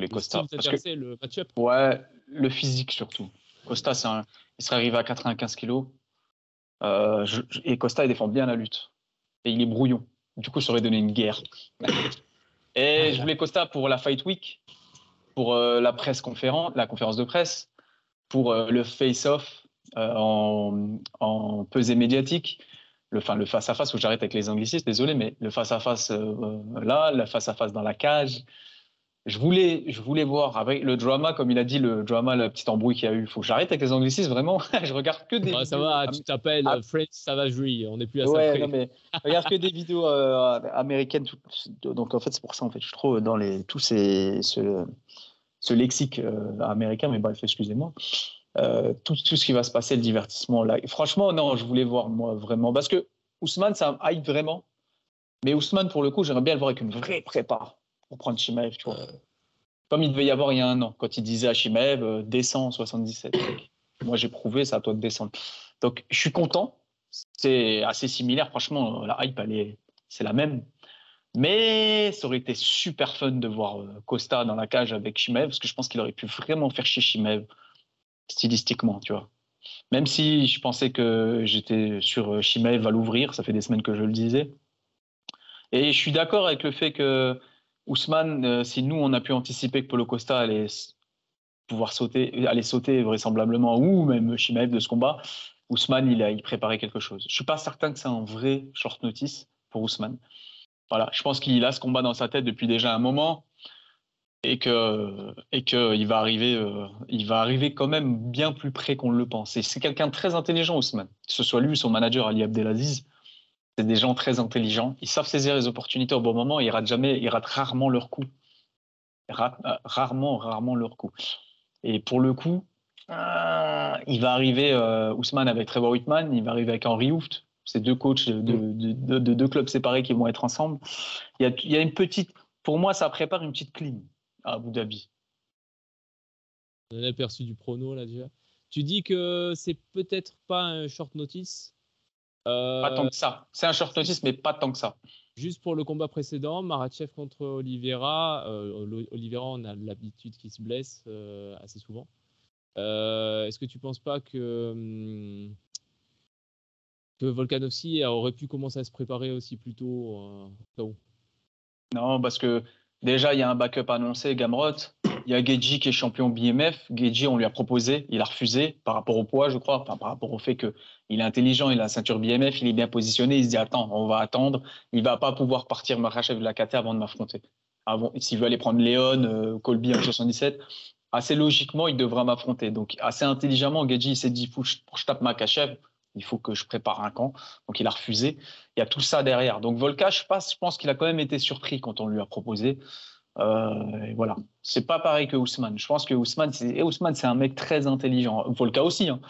[SPEAKER 1] Costa. Parce que le match-up.
[SPEAKER 2] Ouais, le physique surtout. Costa, il serait arrivé à 95 kilos. Et Costa, il défend bien la lutte. Et il est brouillon. Du coup, ça aurait donné une guerre. Et je voulais Costa pour la Fight Week, pour la conférence de presse, pour le face-off en pesée médiatique. Le face-à-face où j'arrête avec les anglicistes, désolé, mais le face-à-face là, le face-à-face dans la cage. Je voulais voir avec le drama, comme il a dit, le petit embrouille qu'il y a eu. Il faut que j'arrête avec les anglicismes, vraiment. Je regarde que des vidéos.
[SPEAKER 1] Ça va, tu t'appelles French Savagery, on n'est plus à ça
[SPEAKER 2] près. Non, mais je regarde que des vidéos américaines. Donc en fait, c'est pour ça, en fait, je trouve dans ce lexique américain, mais bref, excusez-moi. Tout ce qui va se passer, le divertissement là. Et franchement, non, je voulais voir moi vraiment. Parce que Ousmane, ça hype vraiment. Mais Ousmane, pour le coup, j'aimerais bien le voir avec une vraie prépa pour prendre Chimaev, tu vois. Comme il devait y avoir il y a un an, quand il disait à Chimaev, descends 77. Moi, j'ai prouvé, c'est à toi de descendre. Donc, je suis content. C'est assez similaire. Franchement, la hype, c'est la même. Mais ça aurait été super fun de voir Costa dans la cage avec Chimaev, parce que je pense qu'il aurait pu vraiment faire chier Chimaev stylistiquement, tu vois. Même si je pensais que j'étais sur Chimaev à l'ouvrir, ça fait des semaines que je le disais. Et je suis d'accord avec le fait que Ousmane, si nous, on a pu anticiper que Paulo Costa allait sauter vraisemblablement, ou même Chimaev de ce combat, Ousmane, il préparait quelque chose. Je suis pas certain que c'est un vrai short notice pour Ousmane. Voilà, je pense qu'il a ce combat dans sa tête depuis déjà un moment et qu'il va arriver quand même bien plus près qu'on le pense. Et c'est quelqu'un de très intelligent, Ousmane. Que ce soit lui ou son manager Ali Abdelaziz, c'est des gens très intelligents. Ils savent saisir les opportunités au bon moment. Ils ratent rarement leur coup. Rarement leur coup. Et pour le coup, il va arriver Ousmane avec Trevor Whitman, il va arriver avec Henry Hooft. C'est 2 coachs de 2 clubs séparés qui vont être ensemble. Il y a une petite, pour moi, ça prépare une petite clim à Abu Dhabi.
[SPEAKER 1] On a aperçu du prono là déjà. Tu dis que c'est peut-être pas un short notice.
[SPEAKER 2] Pas tant que ça. C'est un short notice, mais pas tant que ça.
[SPEAKER 1] Juste pour le combat précédent, Makhachev contre Oliveira. Oliveira, on a l'habitude qu'il se blesse assez souvent. Est-ce que tu penses pas que Volkanovski aurait pu commencer à se préparer aussi plus tôt
[SPEAKER 2] Non, parce que déjà, il y a un backup annoncé, Gamrot. Il y a Gaethje qui est champion BMF. Gaethje, on lui a proposé, il a refusé par rapport au poids, je crois, enfin, par rapport au fait qu'il est intelligent, il a la ceinture BMF, il est bien positionné. Il se dit, attends, on va attendre. Il ne va pas pouvoir partir Makhachev de la KT avant de m'affronter. S'il veut aller prendre Léon, Colby en 77, assez logiquement, il devra m'affronter. Donc, assez intelligemment, Gaethje il s'est dit, pour que je tape Makhachev, il faut que je prépare un camp. Donc, il a refusé. Il y a tout ça derrière. Donc, Volka, je pense qu'il a quand même été surpris quand on lui a proposé. Et voilà. C'est pas pareil que Ousmane. Je pense que Ousmane, c'est un mec très intelligent. Volka aussi, hein.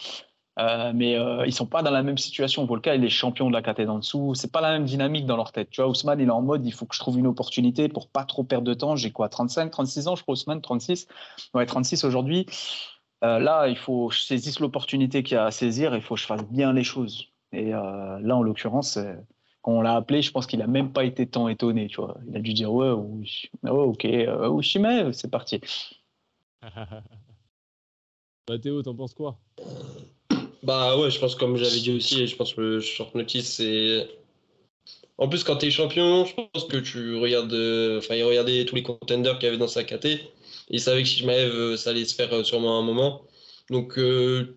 [SPEAKER 2] Mais ils sont pas dans la même situation. Volka, il est champion de la KT d'en dessous. C'est pas la même dynamique dans leur tête. Tu vois, Ousmane, il est en mode, il faut que je trouve une opportunité pour pas trop perdre de temps. J'ai quoi, 35, 36 ans, je crois, Ousmane, 36. Ouais, 36 aujourd'hui. Là, il faut que je saisisse l'opportunité qu'il y a à saisir. Il faut que je fasse bien les choses. Et là, en l'occurrence, quand on l'a appelé, je pense qu'il a même pas été tant étonné. Tu vois, il a dû dire ouais, ok, Chimaev, c'est parti.
[SPEAKER 1] Théo, t'en penses quoi?
[SPEAKER 3] Bah ouais, je pense comme j'avais dit aussi, je pense que le short notice c'est. En plus, quand t'es champion, je pense que tu regardes. Enfin, il regardait tous les contenders qu'il y avait dans sa KT. Il savait que Chimaev, ça allait se faire sûrement un moment. Donc,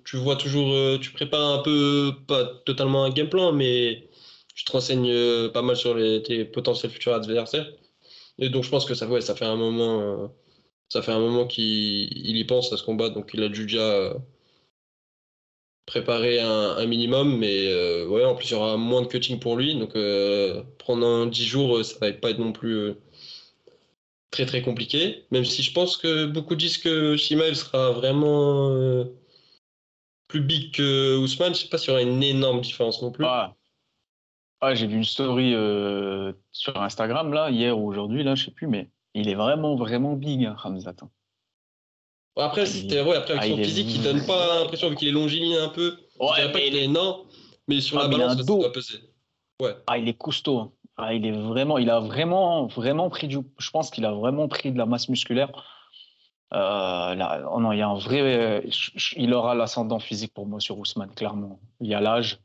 [SPEAKER 3] tu vois toujours. Tu prépares un peu, pas totalement un game plan, mais tu te renseignes pas mal sur tes potentiels futurs adversaires. Et donc, je pense que ça fait un moment. Ça fait un moment qu'il y pense à ce combat. Donc, il a dû déjà préparer un minimum. Mais ouais, en plus, il y aura moins de cutting pour lui. Donc, pendant 10 jours, ça va pas être non plus. Très très compliqué, même si je pense que beaucoup disent que Chimaev sera vraiment plus big que Ousmane. Je sais pas s'il y aura une énorme différence non plus.
[SPEAKER 2] J'ai vu une story sur Instagram là, hier ou aujourd'hui, là, je sais plus, mais il est vraiment vraiment big, hein, Khamzat.
[SPEAKER 3] Après, avec son physique, il donne pas l'impression, vu qu'il est longiligne un peu. Je dirais pas qu'il est énorme, mais sur la balance, ça doit peser. Ouais.
[SPEAKER 2] Il est costaud, hein. Il a vraiment pris je pense qu'il a vraiment pris de la masse musculaire. Non, il y a un vrai, il aura l'ascendant physique pour moi sur Ousmane, clairement. Il y a l'âge,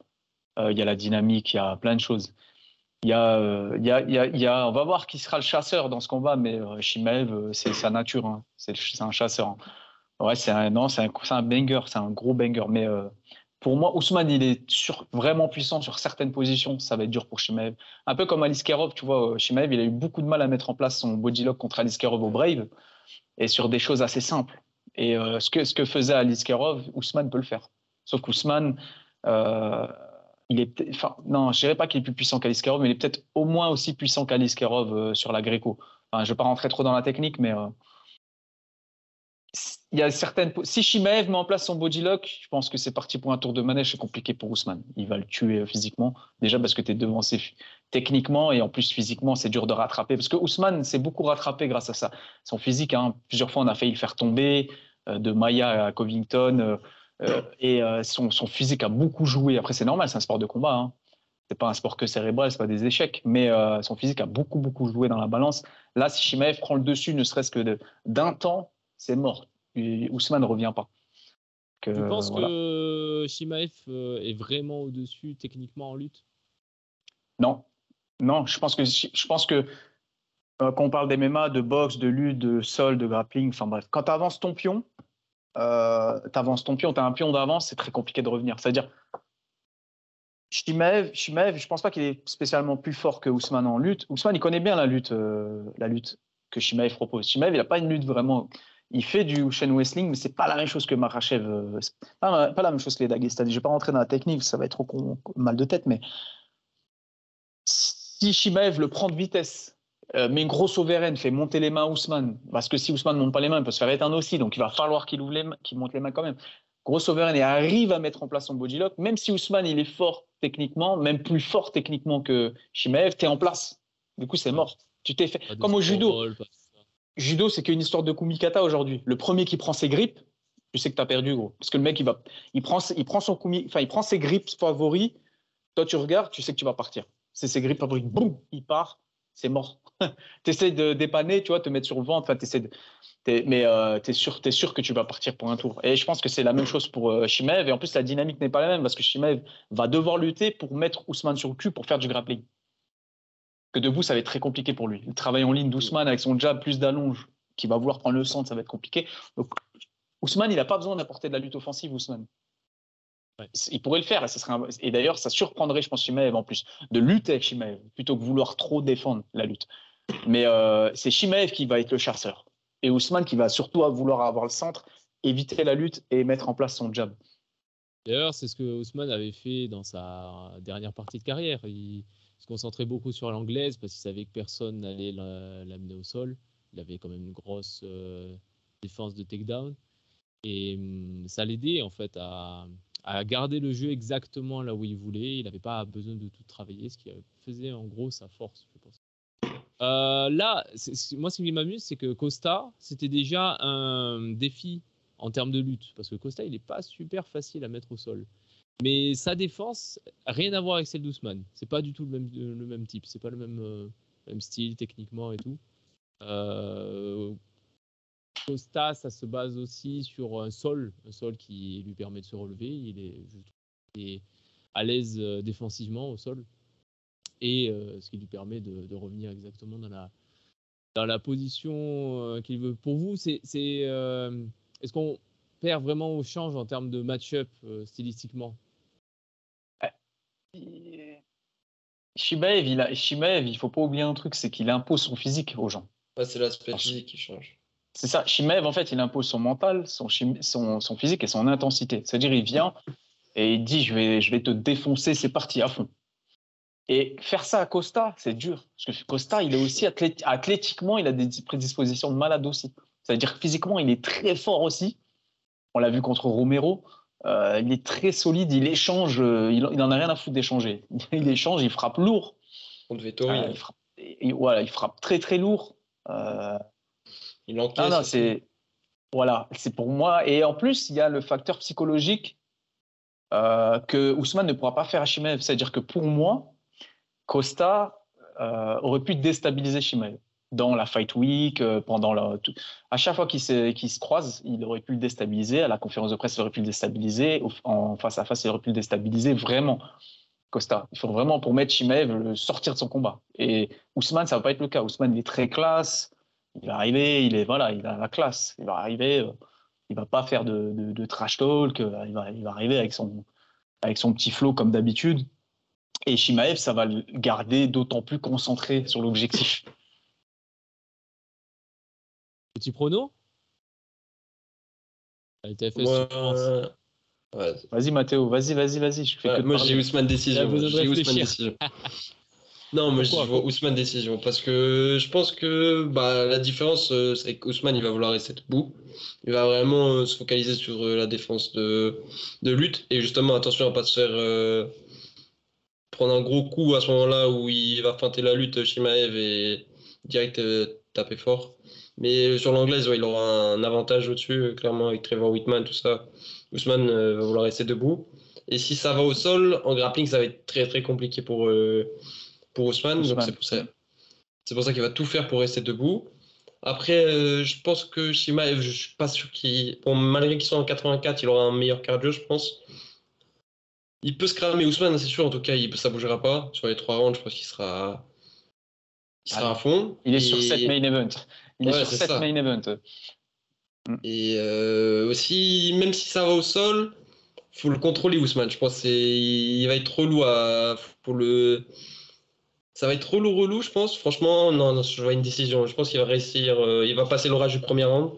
[SPEAKER 2] il y a la dynamique, il y a plein de choses. On va voir qui sera le chasseur dans ce combat, mais Chimaev, c'est sa nature, hein. C'est un chasseur, hein. Ouais, c'est un banger, c'est un gros banger. Mais pour moi, Ousmane, il est vraiment puissant sur certaines positions. Ça va être dur pour Chimaev. Un peu comme Alice Kerov, tu vois, Chimaev, il a eu beaucoup de mal à mettre en place son body lock contre Alice Kerov au Brave, et sur des choses assez simples. Et ce que faisait Alice Kerov, Ousmane peut le faire. Sauf qu'Ousmane, non, je dirais pas qu'il est plus puissant qu'Alice Kerov, mais il est peut-être au moins aussi puissant qu'Alice Kerov sur la Greco. Enfin, je ne vais pas rentrer trop dans la technique, mais il y a si Chimaev met en place son body lock, je pense que c'est parti pour un tour de manège. C'est compliqué pour Ousmane. Il va le tuer physiquement. Déjà parce que tu es devancé techniquement, et en plus physiquement, c'est dur de rattraper. Parce que Ousmane s'est beaucoup rattrapé grâce à ça. Son physique, hein, plusieurs fois, on a failli le faire tomber, de Maia à Covington. Et son physique a beaucoup joué. Après, c'est normal, c'est un sport de combat, hein. C'est pas un sport que cérébral, c'est pas des échecs, mais son physique a beaucoup joué dans la balance. Là, si Chimaev prend le dessus, ne serait-ce que d'un temps, c'est mort. Ousmane ne revient pas.
[SPEAKER 1] Tu penses que Chimaev est vraiment au-dessus techniquement en lutte?
[SPEAKER 2] Non, je pense que quand on parle d'MMA, de boxe, de lutte, de sol, de grappling, enfin bref, quand tu avances ton pion, tu as un pion d'avance, c'est très compliqué de revenir. C'est-à-dire, Chimaev, je pense pas qu'il est spécialement plus fort que Ousmane en lutte. Ousmane, il connaît bien la lutte que Chimaev propose. Chimaev, il n'a pas une lutte vraiment. Il fait du chain wrestling, mais c'est pas la même chose que Makhachev. C'est pas la même chose que les Dagestani. Je vais pas rentrer dans la technique, ça va être trop mal de tête, mais si Chimaev le prend de vitesse, met une grosse overhand, fait monter les mains à Ousmane, parce que si Ousmane ne monte pas les mains, il peut se faire éteindre aussi, donc il va falloir qu'il monte les mains quand même. Grosse overhand et arrive à mettre en place son body lock, même si Ousmane il est fort techniquement, même plus fort techniquement que Chimaev, tu es en place. Du coup, c'est mort. Tu t'es fait comme au judo. Judo, c'est qu'une histoire de kumikata aujourd'hui. Le premier qui prend ses grippes, tu sais que tu as perdu, gros. Parce que le mec, il prend ses grips favoris. Toi, tu regardes, tu sais que tu vas partir. C'est ses grips favoris. Boum, il part, c'est mort. Tu essaies de dépanner, tu vois, te mettre sur le ventre. Mais tu es sûr que tu vas partir pour un tour. Et je pense que c'est la même chose pour Chimaev. Et en plus, la dynamique n'est pas la même parce que Chimaev va devoir lutter pour mettre Ousmane sur le cul pour faire du grappling. Que debout, ça va être très compliqué pour lui. Il travaille en ligne d'Ousmane avec son jab plus d'allonge, qui va vouloir prendre le centre, ça va être compliqué. Donc, Ousmane, il n'a pas besoin d'apporter de la lutte offensive, Ousmane. Ouais. Il pourrait le faire. Et d'ailleurs, ça surprendrait, je pense, Chimaev en plus, de lutter avec Chimaev, plutôt que vouloir trop défendre la lutte. Mais c'est Chimaev qui va être le chasseur. Et Ousmane qui va surtout vouloir avoir le centre, éviter la lutte et mettre en place son jab.
[SPEAKER 1] D'ailleurs, c'est ce que Ousmane avait fait dans sa dernière partie de carrière. Il se concentrait beaucoup sur l'anglaise parce qu'il savait que personne n'allait l'amener au sol. Il avait quand même une grosse défense de takedown. Et ça l'aidait en fait à garder le jeu exactement là où il voulait. Il n'avait pas besoin de tout travailler, ce qui faisait en gros sa force, je pense. Là, moi ce qui m'amuse, c'est que Costa, c'était déjà un défi en termes de lutte. Parce que Costa, il n'est pas super facile à mettre au sol. Mais sa défense, rien à voir avec celle d'Ousmane. C'est pas du tout le même type. C'est pas le même style techniquement et tout. Costa, ça se base aussi sur un sol qui lui permet de se relever. Il est à l'aise défensivement au sol. Et ce qui lui permet de revenir exactement dans la position qu'il veut. Pour vous, est-ce qu'on perd vraiment au change en termes de match-up stylistiquement?
[SPEAKER 2] Chimaev, il ne faut pas oublier un truc, c'est qu'il impose son physique aux gens.
[SPEAKER 3] Ouais, c'est l'aspect physique qui change.
[SPEAKER 2] C'est ça. Chimaev, en fait, il impose son mental, son physique et son intensité. C'est-à-dire, il vient et il dit, je vais te défoncer, c'est parti à fond. Et faire ça à Costa, c'est dur. Parce que Costa, il est aussi athlétiquement, il a des prédispositions de malade aussi. C'est-à-dire physiquement, il est très fort aussi. On l'a vu contre Romero. Il est très solide, il échange. Il n'en a rien à foutre d'échanger. Il échange, il frappe lourd.
[SPEAKER 3] Contre Vettori.
[SPEAKER 2] Il frappe très, très lourd.
[SPEAKER 3] Il encaisse.
[SPEAKER 2] C'est pour moi. Et en plus, il y a le facteur psychologique que Ousmane ne pourra pas faire à Chimaev. C'est-à-dire que pour moi, Costa aurait pu déstabiliser Chimaev dans la Fight Week, à chaque fois qu'ils se croisent, il aurait pu le déstabiliser. À la conférence de presse, il aurait pu le déstabiliser. En face à face, il aurait pu le déstabiliser vraiment. Costa, il faut vraiment, pour mettre Chimaev, le sortir de son combat. Et Ousmane, ça ne va pas être le cas. Ousmane, il est très classe. Il va arriver, il a la classe. Il va arriver, il ne va pas faire de trash talk. Il va arriver avec son petit flow comme d'habitude. Et Chimaev, ça va le garder d'autant plus concentré sur l'objectif.
[SPEAKER 1] Petit prono?
[SPEAKER 3] Ouais.
[SPEAKER 2] Vas-y, Mathéo, vas-y.
[SPEAKER 3] Moi, j'ai Ousmane décision. Non, moi, je vois Ousmane décision. Parce que je pense que la différence, c'est qu'Ousmane, il va vouloir rester debout. Il va vraiment se focaliser sur la défense de lutte. Et justement, attention à ne pas se faire prendre un gros coup à ce moment-là où il va feinter la lutte, Chimaev, et direct taper fort. Mais sur l'anglaise, il aura un avantage au-dessus, clairement, avec Trevor Whitman, tout ça. Ousmane va vouloir rester debout. Et si ça va au sol, en grappling, ça va être très très compliqué pour Ousmane. Donc c'est pour ça qu'il va tout faire pour rester debout. Après, je pense que Chimaev, je suis pas sûr malgré qu'il soit en 84, il aura un meilleur cardio, je pense. Il peut se cramer Ousmane, c'est sûr, en tout cas, ça bougera pas. Sur les 3 rounds, je pense qu'il sera à fond.
[SPEAKER 2] Il est sur 7 main event. Main event.
[SPEAKER 3] Et aussi, même si ça va au sol, il faut le contrôler, Ousmane. Je pense qu'il va être relou ça va être relou, je pense. Franchement, non, je vois une décision. Je pense qu'il va réussir. Il va passer l'orage du premier round.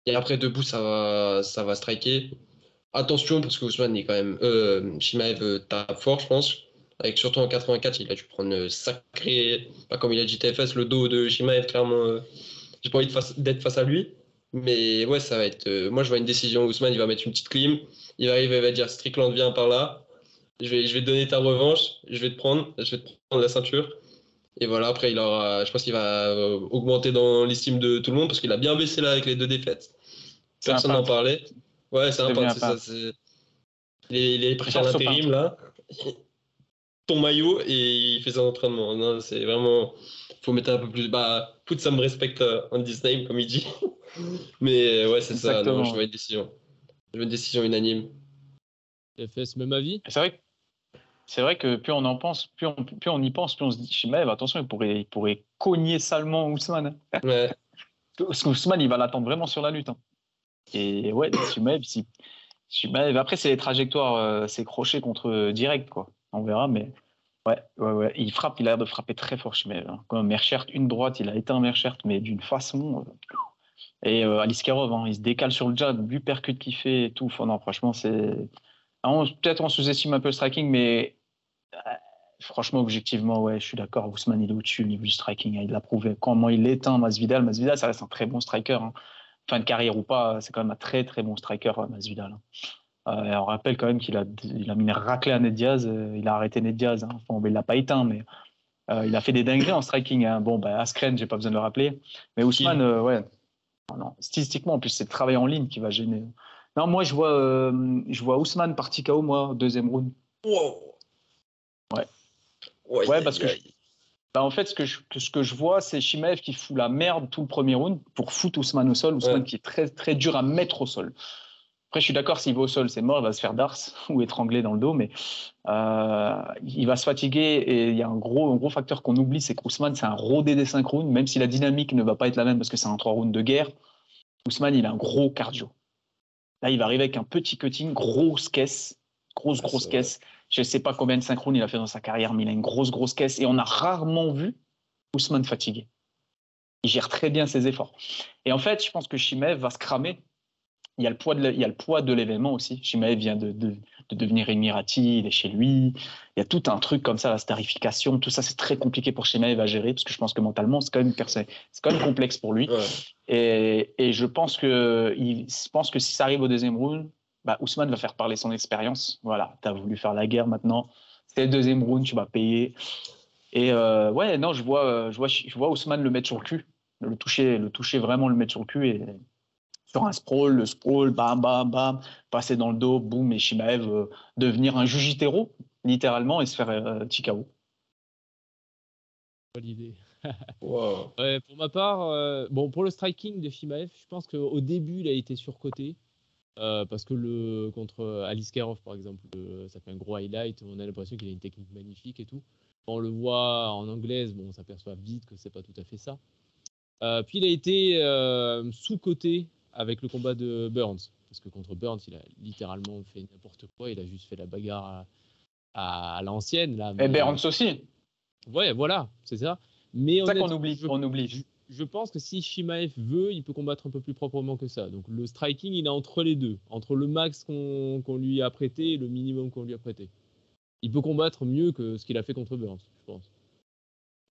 [SPEAKER 3] Et après, debout, ça va striker. Attention, parce que Ousmane est quand même. Chimaev tape fort, je pense. Surtout en 84, il a dû prendre sacré. Pas comme il a dit TFS, le dos de Chimaev, clairement. J'ai pas envie d'être face à lui. Mais ouais, ça va être. Moi, je vois une décision. Ousmane, il va mettre une petite clim. Il va arriver, il va dire Strickland, viens par là. Je vais te donner ta revanche. Je vais te prendre la ceinture. Et voilà, après, je pense qu'il va augmenter dans l'estime de tout le monde parce qu'il a bien baissé là avec les 2 défaites. Personne n'en parlait. Ouais, c'est un pote, c'est ça. Il est pris à l'intérim, là. Ton maillot et il fait son entraînement. Non, c'est vraiment. Faut mettre un peu plus. Bah, put some respect on this name, comme il dit. Mais ouais, c'est ça. Non, je veux une décision. Je veux une décision unanime.
[SPEAKER 1] FS, même avis.
[SPEAKER 2] C'est vrai que plus on en pense, plus on y pense, plus on se dit Chimaev, attention, il pourrait cogner salement Ousmane.
[SPEAKER 3] Ouais.
[SPEAKER 2] Parce qu'Ousmane, il va l'attendre vraiment sur la lutte. Hein. Et ouais, Chimaev, après, c'est les trajectoires, c'est crochet contre direct, quoi. On verra, mais ouais. Il a l'air de frapper très fort, Chimaev. Hein. Comme Merchert, une droite, il a éteint Merchert, mais d'une façon. Et Aliskerov, hein, il se décale sur le jab, lui percute qu'il fait et tout. Enfin, non, franchement, c'est. Peut-être on sous-estime un peu le striking, mais franchement, objectivement, ouais, je suis d'accord. Ousmane, il est au-dessus au niveau du striking. Hein, il l'a prouvé. Comment il éteint Masvidal. Masvidal, ça reste un très bon striker. Hein. Fin de carrière ou pas, c'est quand même un très très bon striker, Masvidal. Hein. On rappelle quand même qu'il a mis une raclée à Ned Diaz. Il a arrêté Ned Diaz. Hein. Enfin, il l'a pas éteint, mais il a fait des dingueries en striking. Hein. Bon, Askren, j'ai pas besoin de le rappeler. Mais Ousmane, ouais. Non, stylistiquement, en plus, c'est le travail en ligne qui va gêner. Non, moi, je vois Ousmane parti KO, moi, deuxième round.
[SPEAKER 3] Wow.
[SPEAKER 2] Ouais, parce que en fait, ce que je vois, c'est Chimaev qui fout la merde tout le premier round pour foutre Ousmane au sol. Ousmane qui est très, très dur à mettre au sol. Après, je suis d'accord, s'il va au sol, c'est mort, il va se faire dars ou étrangler dans le dos, mais il va se fatiguer. Et il y a un gros facteur qu'on oublie, c'est qu'Ousmane, c'est un rodé des 5 rounds, même si la dynamique ne va pas être la même parce que c'est un 3 rounds de guerre. Ousmane, il a un gros cardio. Là, il va arriver avec un petit cutting, grosse caisse. Grosse caisse. Je ne sais pas combien de synchrones il a fait dans sa carrière, mais il a une grosse caisse. Et on a rarement vu Ousmane fatigué. Il gère très bien ses efforts. Et en fait, je pense que Chimaev va se cramer. Il y a le poids de l'événement aussi. Chimaev vient de devenir Emirati, il est chez lui. Il y a tout un truc comme ça, la starification. Tout ça, c'est très compliqué pour Chimaev à gérer parce que je pense que mentalement, c'est quand même complexe pour lui. Ouais. Et je pense que si ça arrive au deuxième round, Ousmane va faire parler son expérience. Voilà, tu as voulu faire la guerre maintenant. C'est le deuxième round, tu vas payer. Et je vois Ousmane le mettre sur le cul, le toucher vraiment, le mettre sur le cul et sur un sprawl, bam, passer dans le dos, boum, et Chimaev devenir un Jujitero, littéralement, et se faire TKO.
[SPEAKER 1] Bonne idée.
[SPEAKER 3] Wow.
[SPEAKER 1] Ouais, pour ma part, pour le striking de Chimaev, je pense qu'au début, il a été surcoté. Parce que contre Aliskerov, par exemple, ça fait un gros highlight. On a l'impression qu'il a une technique magnifique et tout. Quand on le voit en anglaise, on s'aperçoit vite que c'est pas tout à fait ça. Puis il a été sous-coté avec le combat de Burns. Parce que contre Burns, il a littéralement fait n'importe quoi. Il a juste fait la bagarre à l'ancienne. Là,
[SPEAKER 2] mais... Et Burns aussi.
[SPEAKER 1] Ouais, voilà, c'est ça. Mais
[SPEAKER 2] c'est ça qu'on oublie. On oublie.
[SPEAKER 1] Je pense que si Chimaev veut, il peut combattre un peu plus proprement que ça. Donc le striking, il est entre les deux. Entre le max qu'on lui a prêté et le minimum qu'on lui a prêté. Il peut combattre mieux que ce qu'il a fait contre Burns, je pense.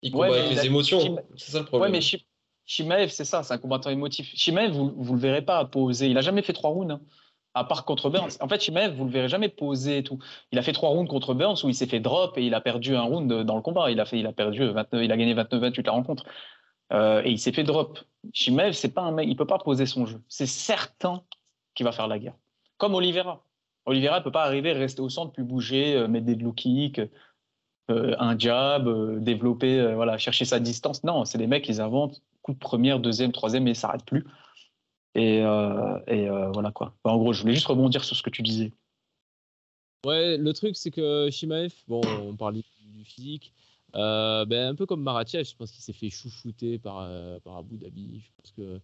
[SPEAKER 3] Il combat avec les émotions. C'est ça le problème.
[SPEAKER 2] Ouais, mais Chimaev, c'est ça, c'est un combattant émotif. Chimaev, vous le verrez pas poser. Il a jamais fait 3 rounds, hein, à part contre Burns. En fait, Chimaev, vous le verrez jamais poser et tout. Il a fait 3 rounds contre Burns où il s'est fait drop et il a perdu un round dans le combat. Il a gagné 29-28 la rencontre. Et il s'est fait drop. Chimaev, c'est pas un mec, il peut pas poser son jeu. C'est certain qu'il va faire la guerre. Comme Oliveira. Oliveira ne peut pas arriver, rester au centre, puis bouger, mettre des low kicks, un jab, développer, chercher sa distance. Non, c'est des mecs, ils inventent coup de première, deuxième, troisième, et ils s'arrêtent plus. Et voilà quoi. En gros, je voulais juste rebondir sur ce que tu disais.
[SPEAKER 1] Ouais, le truc, c'est que Chimaev, on parlait du physique. Un peu comme Makhachev, je pense qu'il s'est fait chouchouter par Abu Dhabi. Je pense que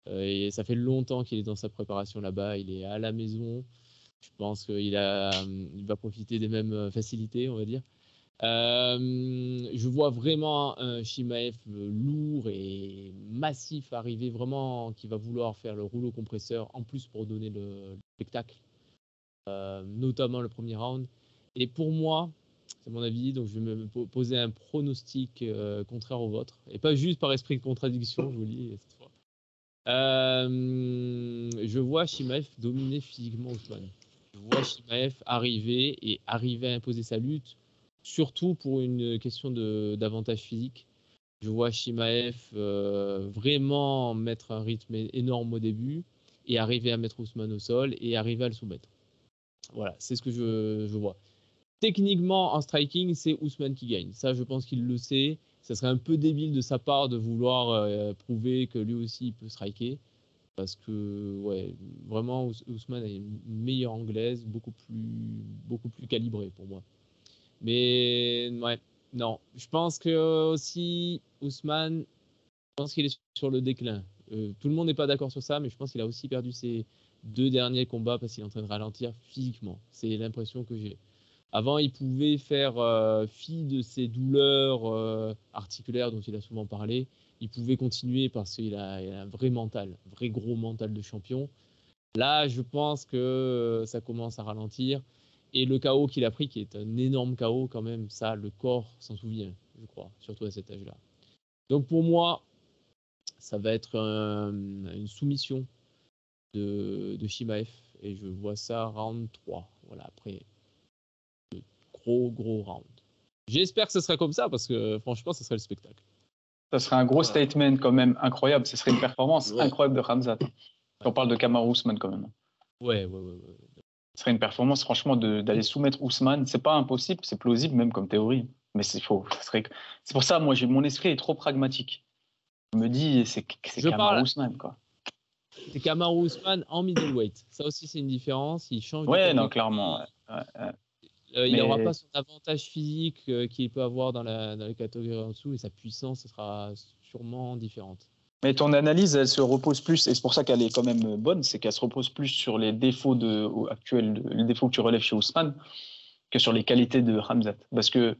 [SPEAKER 1] et ça fait longtemps qu'il est dans sa préparation là-bas. Il est à la maison. Je pense qu'il va profiter des mêmes facilités, on va dire. Je vois vraiment un Chimaev lourd et massif arriver, vraiment qui va vouloir faire le rouleau compresseur en plus pour donner le spectacle, notamment le premier round. Et pour moi, c'est mon avis, donc je vais me poser un pronostic contraire au vôtre, et pas juste par esprit de contradiction, je vous le dis cette fois. Je vois Chimaev dominer physiquement Ousmane. Je vois Chimaev arriver à imposer sa lutte, surtout pour une question d'avantage physique. Je vois Chimaev vraiment mettre un rythme énorme au début et arriver à mettre Ousmane au sol et arriver à le soumettre. Voilà, c'est ce que je vois. Techniquement, en striking, c'est Ousmane qui gagne. Ça, je pense qu'il le sait. Ça serait un peu débile de sa part de vouloir prouver que lui aussi il peut striker. Parce que, ouais, vraiment, Ousmane a une meilleure anglaise, beaucoup plus calibrée pour moi. Mais, ouais, non. Je pense que aussi, Ousmane, je pense qu'il est sur le déclin. Tout le monde n'est pas d'accord sur ça, mais je pense qu'il a aussi perdu ses 2 derniers combats parce qu'il est en train de ralentir physiquement. C'est l'impression que j'ai. Avant, il pouvait faire fi de ses douleurs articulaires dont il a souvent parlé. Il pouvait continuer parce qu'il a un vrai mental, un vrai gros mental de champion. Là, je pense que ça commence à ralentir. Et le KO qu'il a pris, qui est un énorme KO quand même, ça, le corps s'en souvient, je crois, surtout à cet âge-là. Donc pour moi, ça va être une soumission de Chimaev. Et je vois ça round 3. Voilà, après, gros round. J'espère que ce sera comme ça parce que franchement, ce serait le spectacle.
[SPEAKER 2] Ça serait un gros statement quand même incroyable. Ce serait une performance incroyable de Khamzat. On parle de Kamaru Usman quand même.
[SPEAKER 1] Ouais.
[SPEAKER 2] Ce serait une performance franchement d'aller soumettre Ousmane. C'est pas impossible, c'est plausible même comme théorie. Mais c'est faux. C'est pour ça, moi, mon esprit est trop pragmatique. Je me dis, c'est Kamaru Usman, quoi.
[SPEAKER 1] C'est Kamaru Usman en middleweight. Ça aussi, c'est une différence. Il change.
[SPEAKER 2] Ouais, non, clairement.
[SPEAKER 1] Il n'aura pas son avantage physique qu'il peut avoir dans la catégorie en dessous et sa puissance sera sûrement différente.
[SPEAKER 2] Mais ton analyse, elle se repose plus, et c'est pour ça qu'elle est quand même bonne, c'est qu'elle se repose plus sur les défauts actuels, les défauts que tu relèves chez Ousmane, que sur les qualités de Khamzat. Parce que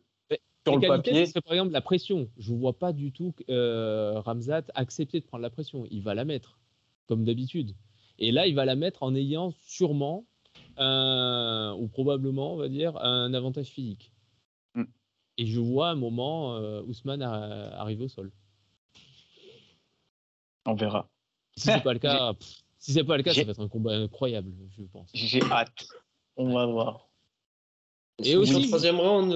[SPEAKER 2] sur le papier,
[SPEAKER 1] c'est par exemple la pression. Je ne vois pas du tout Khamzat accepter de prendre la pression. Il va la mettre, comme d'habitude. Et là, il va la mettre en ayant sûrement ou probablement, on va dire, un avantage physique. Et je vois un moment Ousmane arriver au sol.
[SPEAKER 2] On verra.
[SPEAKER 1] Si c'est pas le cas, ça va être un combat incroyable, je pense.
[SPEAKER 2] J'ai hâte. On va voir.
[SPEAKER 3] Et aussi, le troisième round.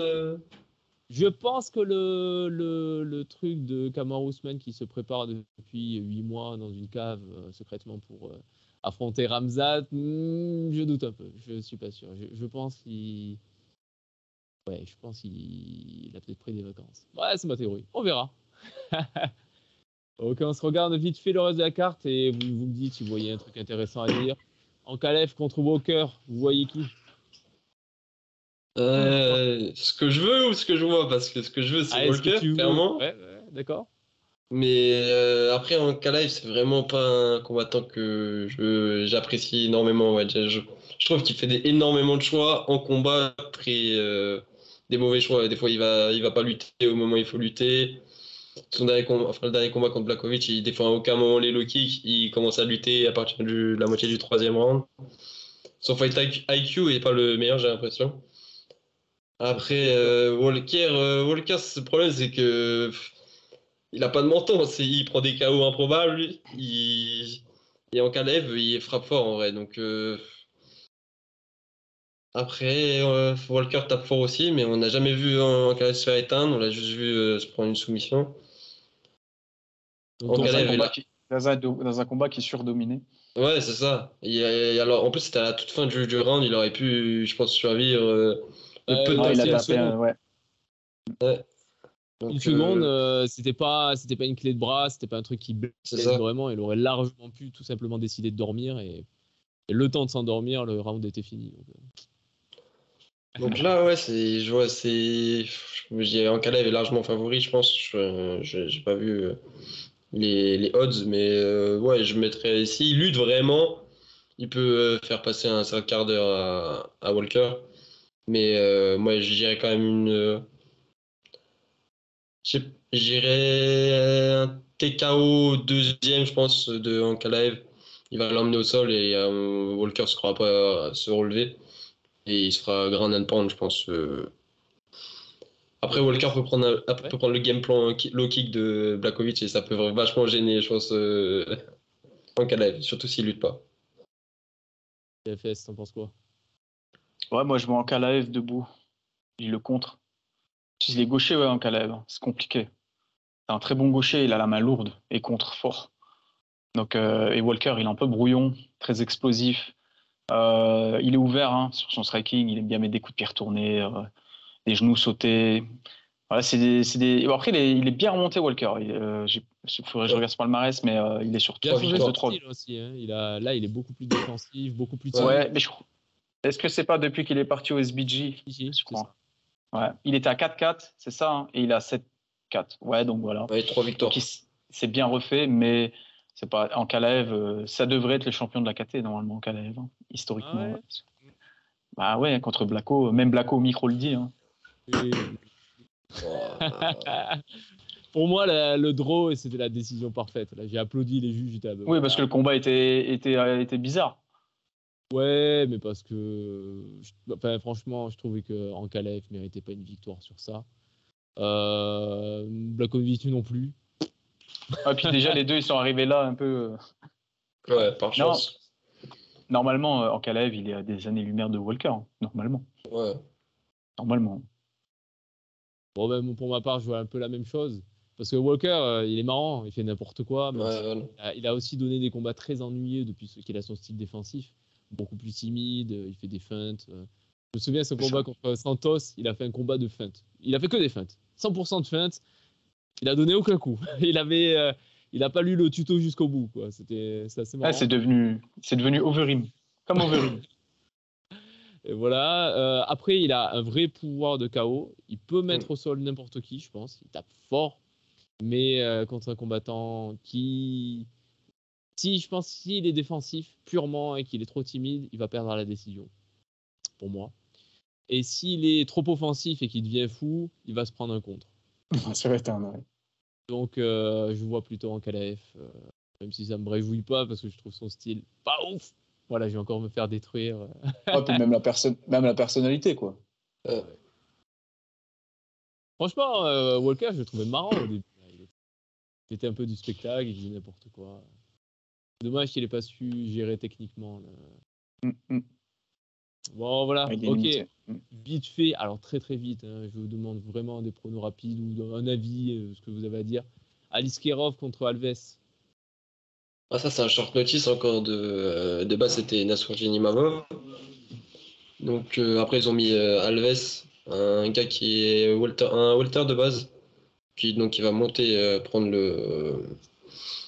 [SPEAKER 1] Je pense que le truc de Kamaru Usman qui se prépare depuis 8 mois dans une cave secrètement pour affronter Khamzat, je doute un peu. Je suis pas sûr. Je pense qu'il a peut-être pris des vacances. Ouais, c'est ma théorie. On verra. Ok, on se regarde vite fait le reste de la carte et vous me dites si vous voyez un truc intéressant à dire. Ankalaev contre Walker, vous voyez qui?
[SPEAKER 3] Ce que je veux ou ce que je vois? Parce que ce que je veux, c'est Walker, clairement.
[SPEAKER 1] Ouais, d'accord.
[SPEAKER 3] Mais après, Ankalaev, c'est vraiment pas un combattant que j'apprécie énormément. Ouais. Je trouve qu'il fait énormément de choix en combat, après des mauvais choix. Des fois, il va pas lutter au moment où il faut lutter. Le dernier combat contre Blachowicz, il défend à aucun moment les low kicks. Il commence à lutter à partir de la moitié du troisième round. Son fight IQ n'est pas le meilleur, j'ai l'impression. Après, Walker, le problème, c'est que il a pas de menton. Il prend des KO improbables. Et Ankalaev, il frappe fort en vrai. Donc, après, Walker tape fort aussi, mais on n'a jamais vu Ankalaev se faire éteindre. On l'a juste vu se prendre une soumission.
[SPEAKER 2] Dans un combat qui est surdominé.
[SPEAKER 3] Ouais, c'est ça. Alors, en plus, c'était à la toute fin du round. Il aurait pu, je pense, survivre.
[SPEAKER 2] Il a tapé, ouais.
[SPEAKER 1] Donc, une seconde, c'était pas une clé de bras, c'était pas un truc qui blesse vraiment. Il aurait largement pu tout simplement décider de dormir et le temps de s'endormir, le round était fini.
[SPEAKER 3] Donc là, ouais, Ankalaev est largement favori, je pense. J'ai pas vu les odds, mais ouais, je mettrais. S'il lutte vraiment, il peut faire passer un certain quart d'heure à Walker. Mais moi, j'irais quand même j'irais un TKO deuxième, je pense, de Ankalaev. Il va l'emmener au sol et Walker ne se croira pas à se relever. Et il se fera ground and pound, je pense. Après, Walker peut prendre le game plan low kick de Blachowicz et ça peut vachement gêner, je pense, Ankalaev, surtout s'il lutte pas.
[SPEAKER 1] TFS, t'en penses quoi?
[SPEAKER 2] Ouais, moi je vois Ankalaev debout. Il le contre. Il est gaucher, ouais, Ankalaev. C'est compliqué. C'est un très bon gaucher, il a la main lourde et contre fort. Donc, et Walker, il est un peu brouillon, très explosif. Il est ouvert sur son striking, il aime bien mettre des coups de pied retournés, des genoux sautés. Voilà, Bon, après, il est bien remonté, Walker. Il faudrait que je regarde son palmarès, mais il est sur 3 victoires.
[SPEAKER 1] Style aussi, hein. Là, il est beaucoup plus défensif, beaucoup plus
[SPEAKER 2] timide. Ouais, mais est-ce que c'est pas depuis qu'il est parti au SBG, je crois. Ouais. Il était à 4-4, c'est ça, hein, et il a 7-4. Ouais, donc voilà.
[SPEAKER 3] Ouais, 3 victoires.
[SPEAKER 2] Donc, c'est bien refait, mais c'est pas Ankalaev, ça devrait être le champion de la KT normalement, Ankalaev, hein, historiquement. Bah ouais, contre Blacko, même Blacko au micro le dit. Hein.
[SPEAKER 1] Pour moi, le draw, c'était la décision parfaite. Là, j'ai applaudi les juges.
[SPEAKER 2] Oui, parce que le combat était bizarre.
[SPEAKER 1] Ouais, mais parce que, franchement, je trouvais que Ankalaev méritait pas une victoire sur ça. Blachowicz non plus.
[SPEAKER 2] Ah, puis déjà, les deux, ils sont arrivés là un peu.
[SPEAKER 3] Ouais, par chance.
[SPEAKER 2] Normalement, Ankalaev, il est à des années-lumière de Walker, hein, normalement.
[SPEAKER 3] Ouais.
[SPEAKER 2] Normalement.
[SPEAKER 1] Bon, ben, pour ma part, je vois un peu la même chose. Parce que Walker, il est marrant, il fait n'importe quoi. Il a aussi donné des combats très ennuyeux depuis qu'il a son style défensif. Beaucoup plus timide, il fait des feintes. Je me souviens de ce combat contre Santos, il a fait un combat de feintes. Il a fait que des feintes. 100% de feintes. Il a donné aucun coup. Il n'a pas lu le tuto jusqu'au bout, quoi. C'était assez marrant.
[SPEAKER 2] C'est devenu Overeem. Comme Overeem.
[SPEAKER 1] Et voilà. Après, il a un vrai pouvoir de KO. Il peut mettre au sol n'importe qui, je pense. Il tape fort. Mais contre un combattant qui... je pense s'il est défensif purement et qu'il est trop timide, il va perdre la décision. Pour moi. Et s'il est trop offensif et qu'il devient fou, il va se prendre un contre.
[SPEAKER 2] Ça va être un...
[SPEAKER 1] Donc, je vois plutôt Ankalaev. Même si ça me réjouit pas parce que je trouve son style pas ouf. Voilà, je vais encore me faire détruire.
[SPEAKER 2] Puis même la personnalité, quoi.
[SPEAKER 1] Franchement, Walker, je le trouvais marrant au début. Il était un peu du spectacle, il disait n'importe quoi. Dommage qu'il n'ait pas su gérer techniquement. Bon, voilà, ok. Vite fait, alors très très vite, hein, je vous demande vraiment des pronos rapides ou un avis, ce que vous avez à dire. Aliskerov contre Alves.
[SPEAKER 3] Ah, ça, c'est un short notice encore. De base, c'était Nassourdine Imavov. Donc, après, ils ont mis Alves, un gars qui est un Walter de base. Puis, donc, il va monter, prendre le.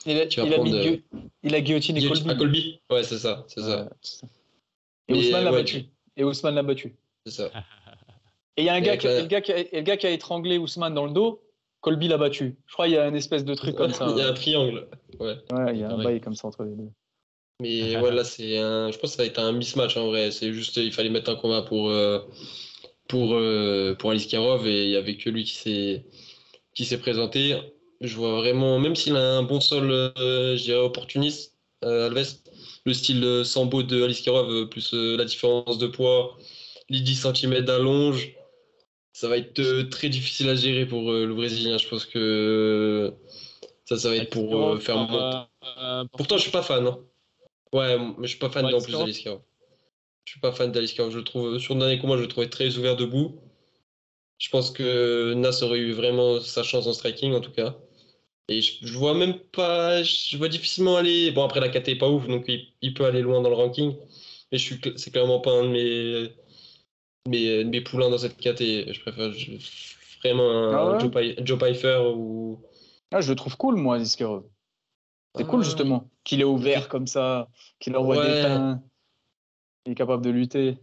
[SPEAKER 2] Il a guillotiné Colby.
[SPEAKER 3] À Colby. Ouais, c'est ça.
[SPEAKER 2] Et Ousmane l'a battu.
[SPEAKER 3] C'est ça.
[SPEAKER 2] Et il y a le gars qui a étranglé Ousmane dans le dos. Colby l'a battu. Je crois qu'il y a une espèce de truc comme ça.
[SPEAKER 3] Il y a un triangle. Ouais,
[SPEAKER 2] il y a un bail comme ça entre les deux.
[SPEAKER 3] Mais ouais, là, je pense que ça va être un mismatch en vrai. C'est juste, il fallait mettre un combat pour Aliskerov et il n'y avait que lui qui s'est présenté. Je vois vraiment, même s'il a un bon sol, je dirais opportuniste, Alves, le style sambo de Aliskerov, plus la différence de poids, les 10 cm d'allonge, ça va être très difficile à gérer pour le Brésilien. Je pense que ça va être pour faire monter. Pourtant, je suis pas fan. Hein. Ouais, mais je suis pas fan en plus d'Aliskerov. Je suis pas fan d'Aliskerov. Je le trouve, sur le dernier combat, je le trouvais très ouvert debout. Je pense que Nas aurait eu vraiment sa chance en striking, en tout cas. Et je vois même pas. Je vois difficilement aller. Bon, après, la KT est pas ouf, donc il peut aller loin dans le ranking. Mais c'est clairement pas un de mes poulains dans cette KT. Je préfère vraiment Joe Pyfer ou.
[SPEAKER 2] Ah, je le trouve cool, moi, Aliskerov. C'est cool, justement, qu'il est ouvert comme ça, qu'il envoie des pains. Il est capable de lutter.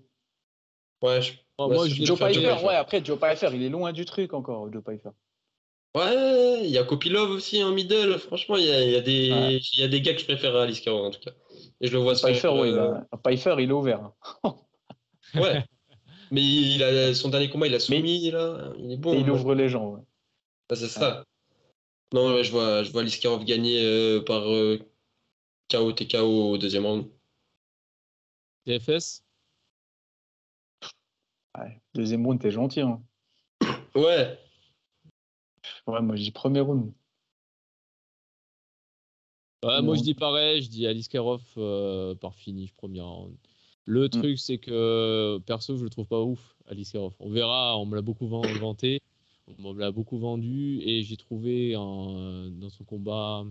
[SPEAKER 3] Ouais,
[SPEAKER 2] Joe Pyfer, après, Joe Pyfer, il est loin du truc encore, Joe Pyfer.
[SPEAKER 3] Ouais, il y a Kopilov aussi en middle. Franchement, il y a des gars que je préfère à Aliskerov, en tout cas. Et je le vois
[SPEAKER 2] Pyfer, Pyfer, il est ouvert.
[SPEAKER 3] Ouais. Mais son dernier combat, il a soumis, là. Il est bon.
[SPEAKER 2] Et il ouvre les gens, ouais.
[SPEAKER 3] Ah, c'est ça. Non, ouais, je vois Aliskerov gagner par KO TKO au deuxième round.
[SPEAKER 1] TFS.
[SPEAKER 2] Ouais, deuxième round, t'es gentil. Hein.
[SPEAKER 3] Ouais.
[SPEAKER 2] Ouais, moi, je dis premier round.
[SPEAKER 1] Ouais, moi, je dis pareil. Je dis Aliskerov par finish, premier round. Le truc, c'est que, perso, je le trouve pas ouf, Aliskerov. On verra, on me l'a beaucoup vanté. On me l'a beaucoup vendu. Et j'ai trouvé dans son combat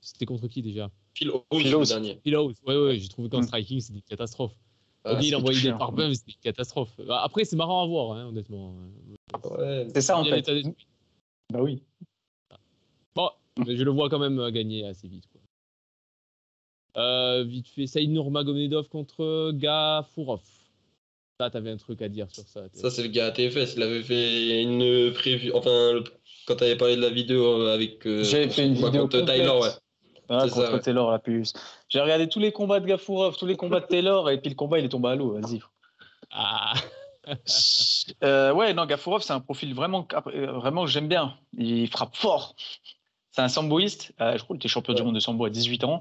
[SPEAKER 1] C'était contre qui déjà?
[SPEAKER 3] Phil House, dernier.
[SPEAKER 1] Phil House, ouais, j'ai trouvé qu'en striking, c'était une catastrophe. Ok, il envoyait des pare-bums, c'était une catastrophe. Après, c'est marrant à voir, hein, honnêtement.
[SPEAKER 2] Ouais, c'est ça, en fait. Bah oui.
[SPEAKER 1] Bon, mais je le vois quand même gagner assez vite, quoi. Vite fait, Saïd Nurmagomedov contre Gafurov. Ça, t'avais un truc à dire sur ça.
[SPEAKER 3] Ça, c'est le gars à TFS. Il avait fait une prévue. Enfin, quand t'avais parlé de la vidéo avec.
[SPEAKER 2] J'avais fait une vidéo
[SPEAKER 3] contre Taylor, ouais.
[SPEAKER 2] Ah, contre ça, Taylor, la plus. J'ai regardé tous les combats de Gafurov, tous les combats de Taylor, et puis le combat, il est tombé à l'eau. Vas-y.
[SPEAKER 1] Ah.
[SPEAKER 2] Ouais, non, Gafurov, c'est un profil vraiment que j'aime bien. Il frappe fort. C'est un samboïste. Je crois qu'il était champion du monde de sambo à 18 ans.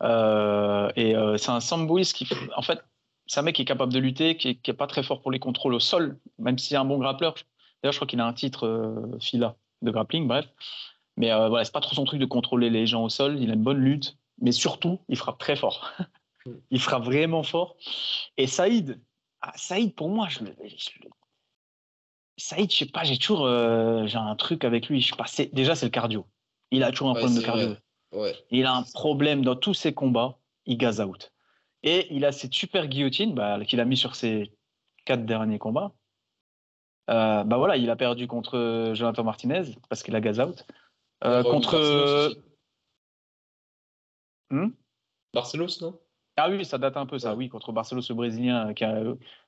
[SPEAKER 2] C'est un samboïste qui, en fait, c'est un mec qui est capable de lutter, qui est pas très fort pour les contrôles au sol, même s'il est un bon grappleur. D'ailleurs, je crois qu'il a un titre FILA de grappling, bref. Mais voilà, c'est pas trop son truc de contrôler les gens au sol. Il a une bonne lutte, mais surtout, il frappe très fort. Il frappe vraiment fort. Et Saïd, pour moi, Saïd, je sais pas, j'ai toujours j'ai un truc avec lui. Je sais pas, déjà, c'est le cardio. Il a toujours un problème de cardio.
[SPEAKER 3] Ouais.
[SPEAKER 2] Il a un problème dans tous ses combats. Il gaze out. Et il a cette super guillotine qu'il a mis sur ses 4 derniers combats. Voilà, il a perdu contre Jonathan Martinez parce qu'il a gaze out. Contre
[SPEAKER 3] Barcelos, non?
[SPEAKER 2] Ah oui, ça date un peu, ça, oui, contre Barcelos, le Brésilien, qui a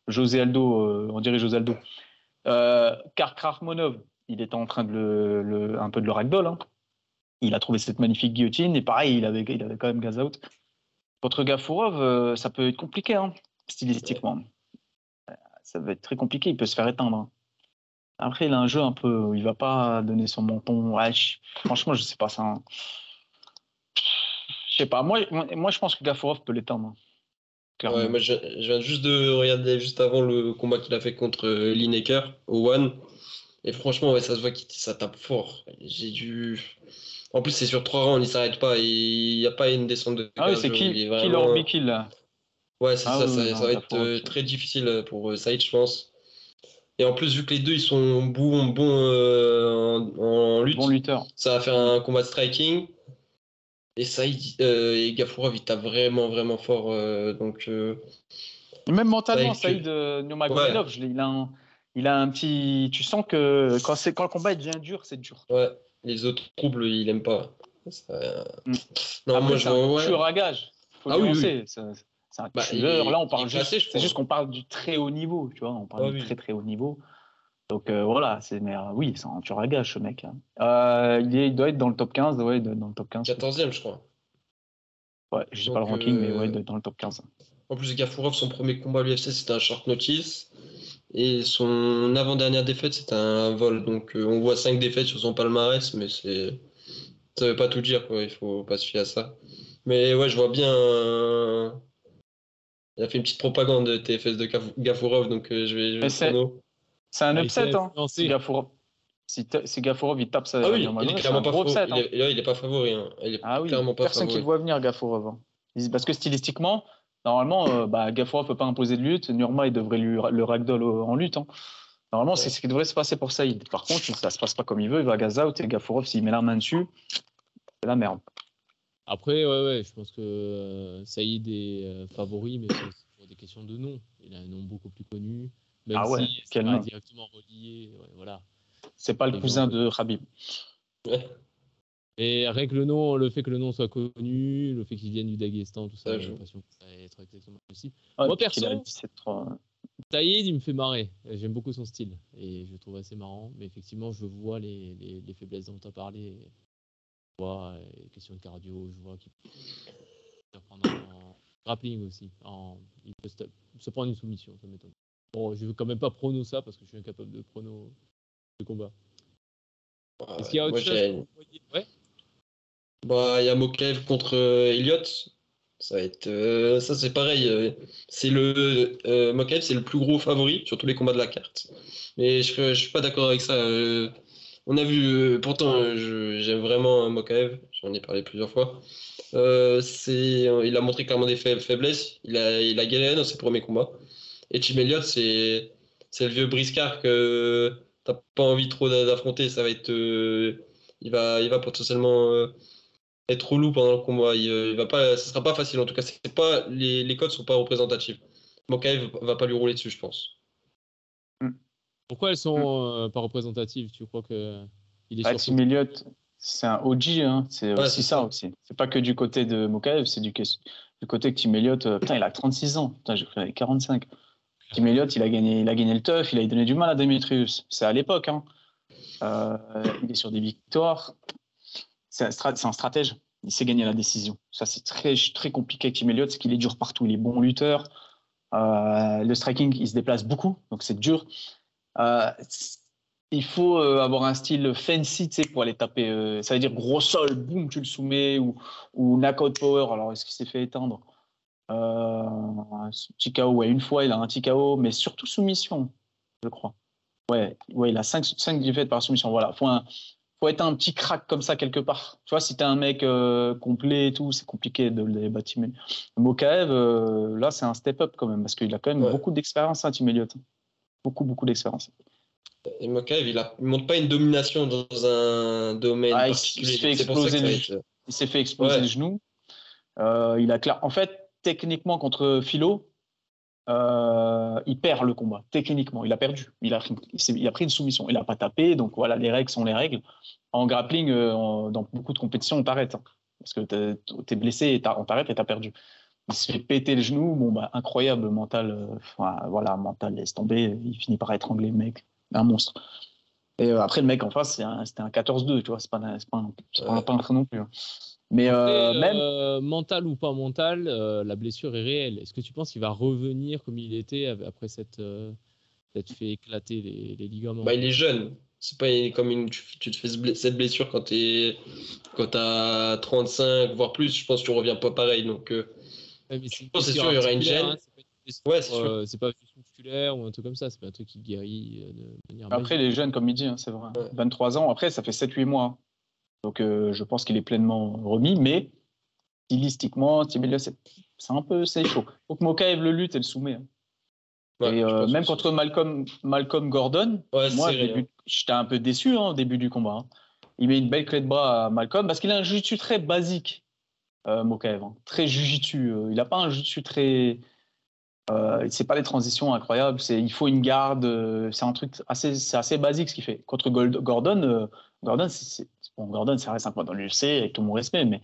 [SPEAKER 2] José Aldo, on dirait José Aldo. Karkharmonov, il était en train de un peu de le ragdoll. Hein. Il a trouvé cette magnifique guillotine, et pareil, il avait quand même gaz out. Contre Gafurov, ça peut être compliqué, hein, stylistiquement. Ça va être très compliqué, il peut se faire éteindre. Hein. Après, il a un jeu un peu où il va pas donner son menton. Ouais, franchement, je sais pas ça. Hein. Je sais pas. Moi, je pense que Gafurov peut l'éteindre. Hein.
[SPEAKER 3] Ouais, moi, je viens juste de regarder juste avant le combat qu'il a fait contre Lineker au One. Et franchement, ouais, ça se voit qu'il ça tape fort. En plus, c'est sur 3 rounds, il s'arrête pas. Il n'y a pas une descente de cardio.
[SPEAKER 2] Ah oui, c'est kill or be kill là.
[SPEAKER 3] Ouais, c'est ça. Ça va être très difficile pour Saïd, je pense. Et en plus, vu que les deux ils sont bons en lutte,
[SPEAKER 2] bon lutteur.
[SPEAKER 3] Ça va faire un combat de striking. Et Saïd et Gafurov, il tape vraiment, vraiment fort.
[SPEAKER 2] Même mentalement, Saïd Nurmagomedov, il a un petit. Tu sens que quand le combat devient dur, c'est dur.
[SPEAKER 3] Ouais, les autres troubles, il aime pas.
[SPEAKER 2] Non, après, moi, c'est un tueur à gage. Faut le nuancer. C'est un tueur. Là, on parle juste. C'est juste qu'on parle du très haut niveau, tu vois. On parle du très, très haut niveau. Donc voilà, oui, c'est un tueur à gage, ce mec. Hein. Il doit être dans le top 15. Ouais, il doit être dans le top 15.
[SPEAKER 3] 14e, je crois.
[SPEAKER 2] Ouais, je sais pas le ranking, mais ouais, il doit être dans le top 15.
[SPEAKER 3] En plus, Gafurov, son premier combat à l'UFC, c'était un short notice. Et son avant-dernière défaite, c'était un vol. Donc on voit 5 défaites sur son palmarès, mais ça veut pas tout dire, quoi. Il faut pas se fier à ça. Mais ouais, je vois bien. Il a fait une petite propagande de TFS de Gafurov, donc je vais
[SPEAKER 2] c'est un upset, hein. Si Gafurov, il tape ça.
[SPEAKER 3] Ah oui, il est clairement pas favori. Il est pas favori. Hein. Il est clairement pas
[SPEAKER 2] personne qui le voit venir, Gafurov. Hein. Parce que stylistiquement, normalement, Gafurov peut pas imposer de lutte. Nurma, il devrait le ragdoll en lutte. Hein. Normalement, c'est ce qui devrait se passer pour Saïd. Par contre, ça se passe pas comme il veut. Il va gaz out et Gafurov, s'il met la main dessus, c'est la merde.
[SPEAKER 1] Après, ouais, je pense que Saïd est favori, mais c'est pour des questions de nom. Il a un nom beaucoup plus connu. Même si c'est pas directement relié. Ouais, voilà.
[SPEAKER 2] C'est pas le cousin de Khabib.
[SPEAKER 1] Ouais. Et rien que le fait que le nom soit connu, le fait qu'il vienne du Daghestan, tout ça, j'ai l'impression que ça va être exactement possible. Moi, perso, Saïd, il me fait marrer. J'aime beaucoup son style et je le trouve assez marrant. Mais effectivement, je vois les faiblesses dont tu as parlé. Je vois les questions de cardio, je vois qu'il peut prendre en grappling aussi. Il peut se prendre une soumission, ça m'étonne. Bon, je ne veux quand même pas prono ça parce que je suis incapable de prono de combat. Est-ce qu'il y a autre chose que vous voyez ? Ouais.
[SPEAKER 3] Il y a Mokaev contre Elliott. Ça va être ça, c'est pareil. Mokaev, c'est le plus gros favori sur tous les combats de la carte. Mais je suis pas d'accord avec ça. On a vu, pourtant, j'aime vraiment Mokaev. J'en ai parlé plusieurs fois. Il a montré clairement des faiblesses. Il a galéré dans ses premiers combats. Et Tim Elliott, c'est le vieux briscard que t'as pas envie trop d'affronter. Ça va être, il va potentiellement être relou pendant le combat. Il va pas, ce sera pas facile. En tout cas, c'est pas, les codes sont pas représentatifs. Mokaev va pas lui rouler dessus, je pense.
[SPEAKER 1] Pourquoi elles sont pas représentatives? Tu crois que il est
[SPEAKER 2] Tim Elliott, c'est un OG, hein. C'est aussi ça aussi. C'est pas que du côté de Mokaev, c'est du côté que Tim Elliott, putain, il a 36 ans. Putain, j'ai fait 45. Tim Elliott, il a gagné le tough, il a donné du mal à Demetrius. C'est à l'époque, hein. Il est sur des victoires. C'est un stratège. Il sait gagner la décision. Ça, c'est très, très compliqué avec Tim Elliott, c'est qu'il est dur partout. Il est bon lutteur. Le striking, il se déplace beaucoup, donc c'est dur. Il faut avoir un style fancy, tu sais, pour aller taper. Ça veut dire gros sol, boum, tu le soumets, ou knockout power. Alors, est-ce qu'il s'est fait éteindre TKO, ouais, une fois, il a un TKO, mais surtout soumission, je crois. Ouais, il a 5 défaites par soumission. Voilà, faut être un petit crack comme ça quelque part. Tu vois, si t'es un mec complet et tout, c'est compliqué de les bâtiments. Mokaev, là, c'est un step-up quand même, parce qu'il a quand même beaucoup d'expérience, hein, Tim Elliott. Beaucoup d'expérience.
[SPEAKER 3] Et Mokaev, il montre pas une domination dans un domaine particulier.
[SPEAKER 2] Il s'est fait exploser le genou. En fait, techniquement, contre Philo, il perd le combat. Techniquement, il a perdu. Il a pris une soumission. Il n'a pas tapé. Donc voilà, les règles sont les règles. En grappling, dans beaucoup de compétitions, on t'arrête. Hein, parce que t'es blessé, on t'arrête et t'as perdu. Il se fait péter le genou. Bon, bah, incroyable mental. Mental, laisse tomber. Il finit par étrangler le mec. Un monstre. Et après, le mec en face, c'était un 14-2. Tu vois, c'est pas un peintre non plus. Hein. Mais
[SPEAKER 1] après,
[SPEAKER 2] même
[SPEAKER 1] mental ou pas mental, la blessure est réelle. Est-ce que tu penses qu'il va revenir comme il était après cette fait éclater les ligaments?
[SPEAKER 3] Bah, il est jeune. C'est pas comme tu te fais cette blessure quand t'as 35 voire plus. Je pense que tu reviens pas pareil. Donc, c'est sûr, il y aura une gêne.
[SPEAKER 1] Hein, c'est pas juste musculaire ou un truc comme ça. C'est pas un truc qui guérit de manière
[SPEAKER 2] Après,
[SPEAKER 1] magique.
[SPEAKER 2] les jeunes, comme il dit, hein, c'est vrai. 23 ans, après, ça fait 7-8 mois. Donc, je pense qu'il est pleinement remis, mais stylistiquement, Tim c'est chaud. Donc, Mokaev le lutte et le soumet. Hein. Et même contre Malcolm Gordon, moi, j'étais un peu déçu au début du combat. Hein. Il met une belle clé de bras à Malcolm parce qu'il a un jiu-jitsu très basique, Mokaev. Hein. Très jiu-jitsu. Il n'a pas un jiu-jitsu très... c'est pas des transitions incroyables. Il faut une garde. C'est un truc assez basique ce qu'il fait. Contre Gordon, Gordon, ça reste un peu dans l'UFC avec tout mon respect, mais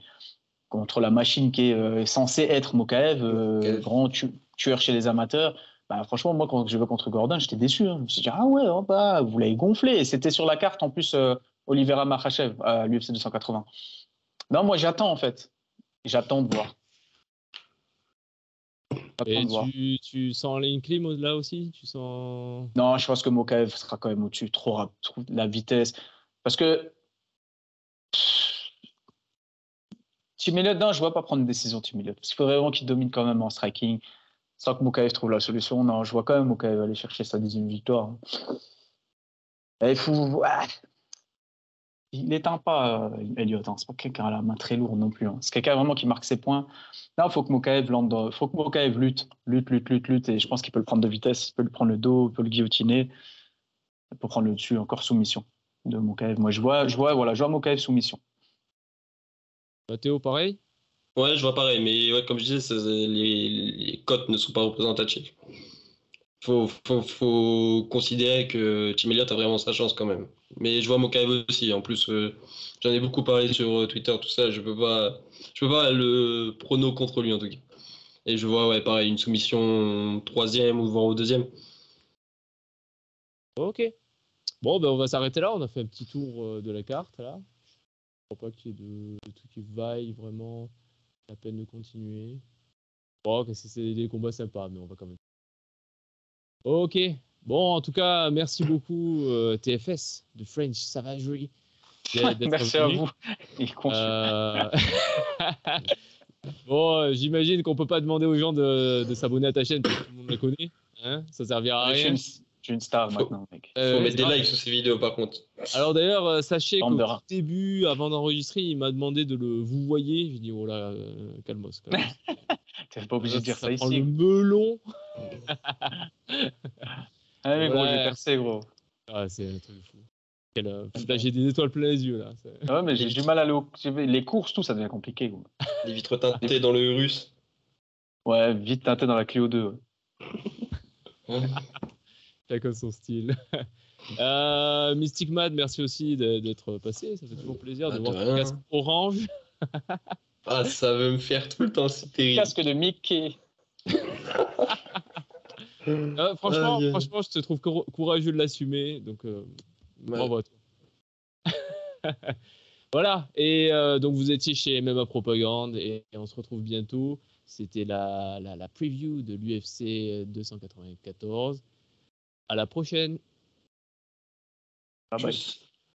[SPEAKER 2] contre la machine qui est censée être Mokaev, grand tueur chez les amateurs, bah, franchement, moi, quand je vais contre Gordon, j'étais déçu. Hein. Je me suis dit, ah ouais, vous l'avez gonflé. Et c'était sur la carte, en plus, Oliveira Makhachev à l'UFC 280. Non, moi, j'attends, en fait. J'attends de voir.
[SPEAKER 1] Et tu sens Lane Klim là aussi? Tu sens...
[SPEAKER 2] Non, je pense que Mokaev sera quand même au-dessus. Trop la vitesse. Parce que Tim Elliott, non, je ne vois pas prendre une décision Tim Elliott. Parce qu'il faudrait vraiment qu'il domine quand même en striking. Sans que Mokaev trouve la solution. Non, je vois quand même Mokaev aller chercher sa 10e victoire. Et il faut... Il n'éteint pas Elliott. Hein. C'est pas quelqu'un à la main très lourde non plus. Hein. C'est quelqu'un vraiment qui marque ses points. Là, il faut que Mokaev faut que Mokaev lutte. Et je pense qu'il peut le prendre de vitesse. Il peut le prendre le dos, il peut le guillotiner. Il peut prendre le dessus, encore soumission de Mokaev. Moi, je vois Mokaev soumission.
[SPEAKER 1] Théo, pareil?
[SPEAKER 3] Ouais, je vois pareil. Mais comme je disais, les cotes ne sont pas représentatives. Faut considérer que Tim Elliott a vraiment sa chance quand même. Mais je vois Mokaev aussi. En plus, j'en ai beaucoup parlé sur Twitter, tout ça. Je peux pas le prono contre lui en tout cas. Et je vois, pareil, une soumission 3e ou voire au 2e.
[SPEAKER 1] Ok. Bon, ben on va s'arrêter là. On a fait un petit tour de la carte là. Je crois pas qu'il y ait de trucs qui vaillent vraiment la peine de continuer. Bon, c'est des combats sympas, mais on va quand même. Ok. Bon, en tout cas, merci beaucoup TFS de French Savagery.
[SPEAKER 2] Merci à vous.
[SPEAKER 1] Bon, j'imagine qu'on peut pas demander aux gens de s'abonner à ta chaîne parce que tout le monde la connaît. Hein, ça servira à rien.
[SPEAKER 2] Je suis une star maintenant, mec.
[SPEAKER 3] Faut mettre des likes sur ces vidéos par contre.
[SPEAKER 1] Alors d'ailleurs, sachez qu'au tout début, avant d'enregistrer, il m'a demandé de le vous voyez. J'ai dit oh là, calmos.
[SPEAKER 2] T'es pas obligé de dire ça ici.
[SPEAKER 1] Prend le melon.
[SPEAKER 2] Ah mais gros, j'ai percé gros.
[SPEAKER 1] Ah, c'est un truc fou. Putain, j'ai des étoiles plein les yeux là.
[SPEAKER 2] Ouais, mais j'ai du mal à aller les courses, tout, ça devient compliqué. Quoi.
[SPEAKER 3] Les vitres teintées dans le russe.
[SPEAKER 2] Ouais, vite teinté dans la Clio 2. Ouais.
[SPEAKER 1] Chacun son style. Mystic Mad, merci aussi d'être passé. Ça fait toujours plaisir de voir ton casque orange.
[SPEAKER 3] Ah, ça veut me faire tout le temps, c'est terrible.
[SPEAKER 2] Casque de Mickey.
[SPEAKER 1] Franchement, je te trouve courageux de l'assumer. Donc, bravo à toi. Voilà. Et donc, vous étiez chez MMA Propagande et on se retrouve bientôt. C'était la preview de l'UFC 294. À la prochaine.
[SPEAKER 2] Bye bye.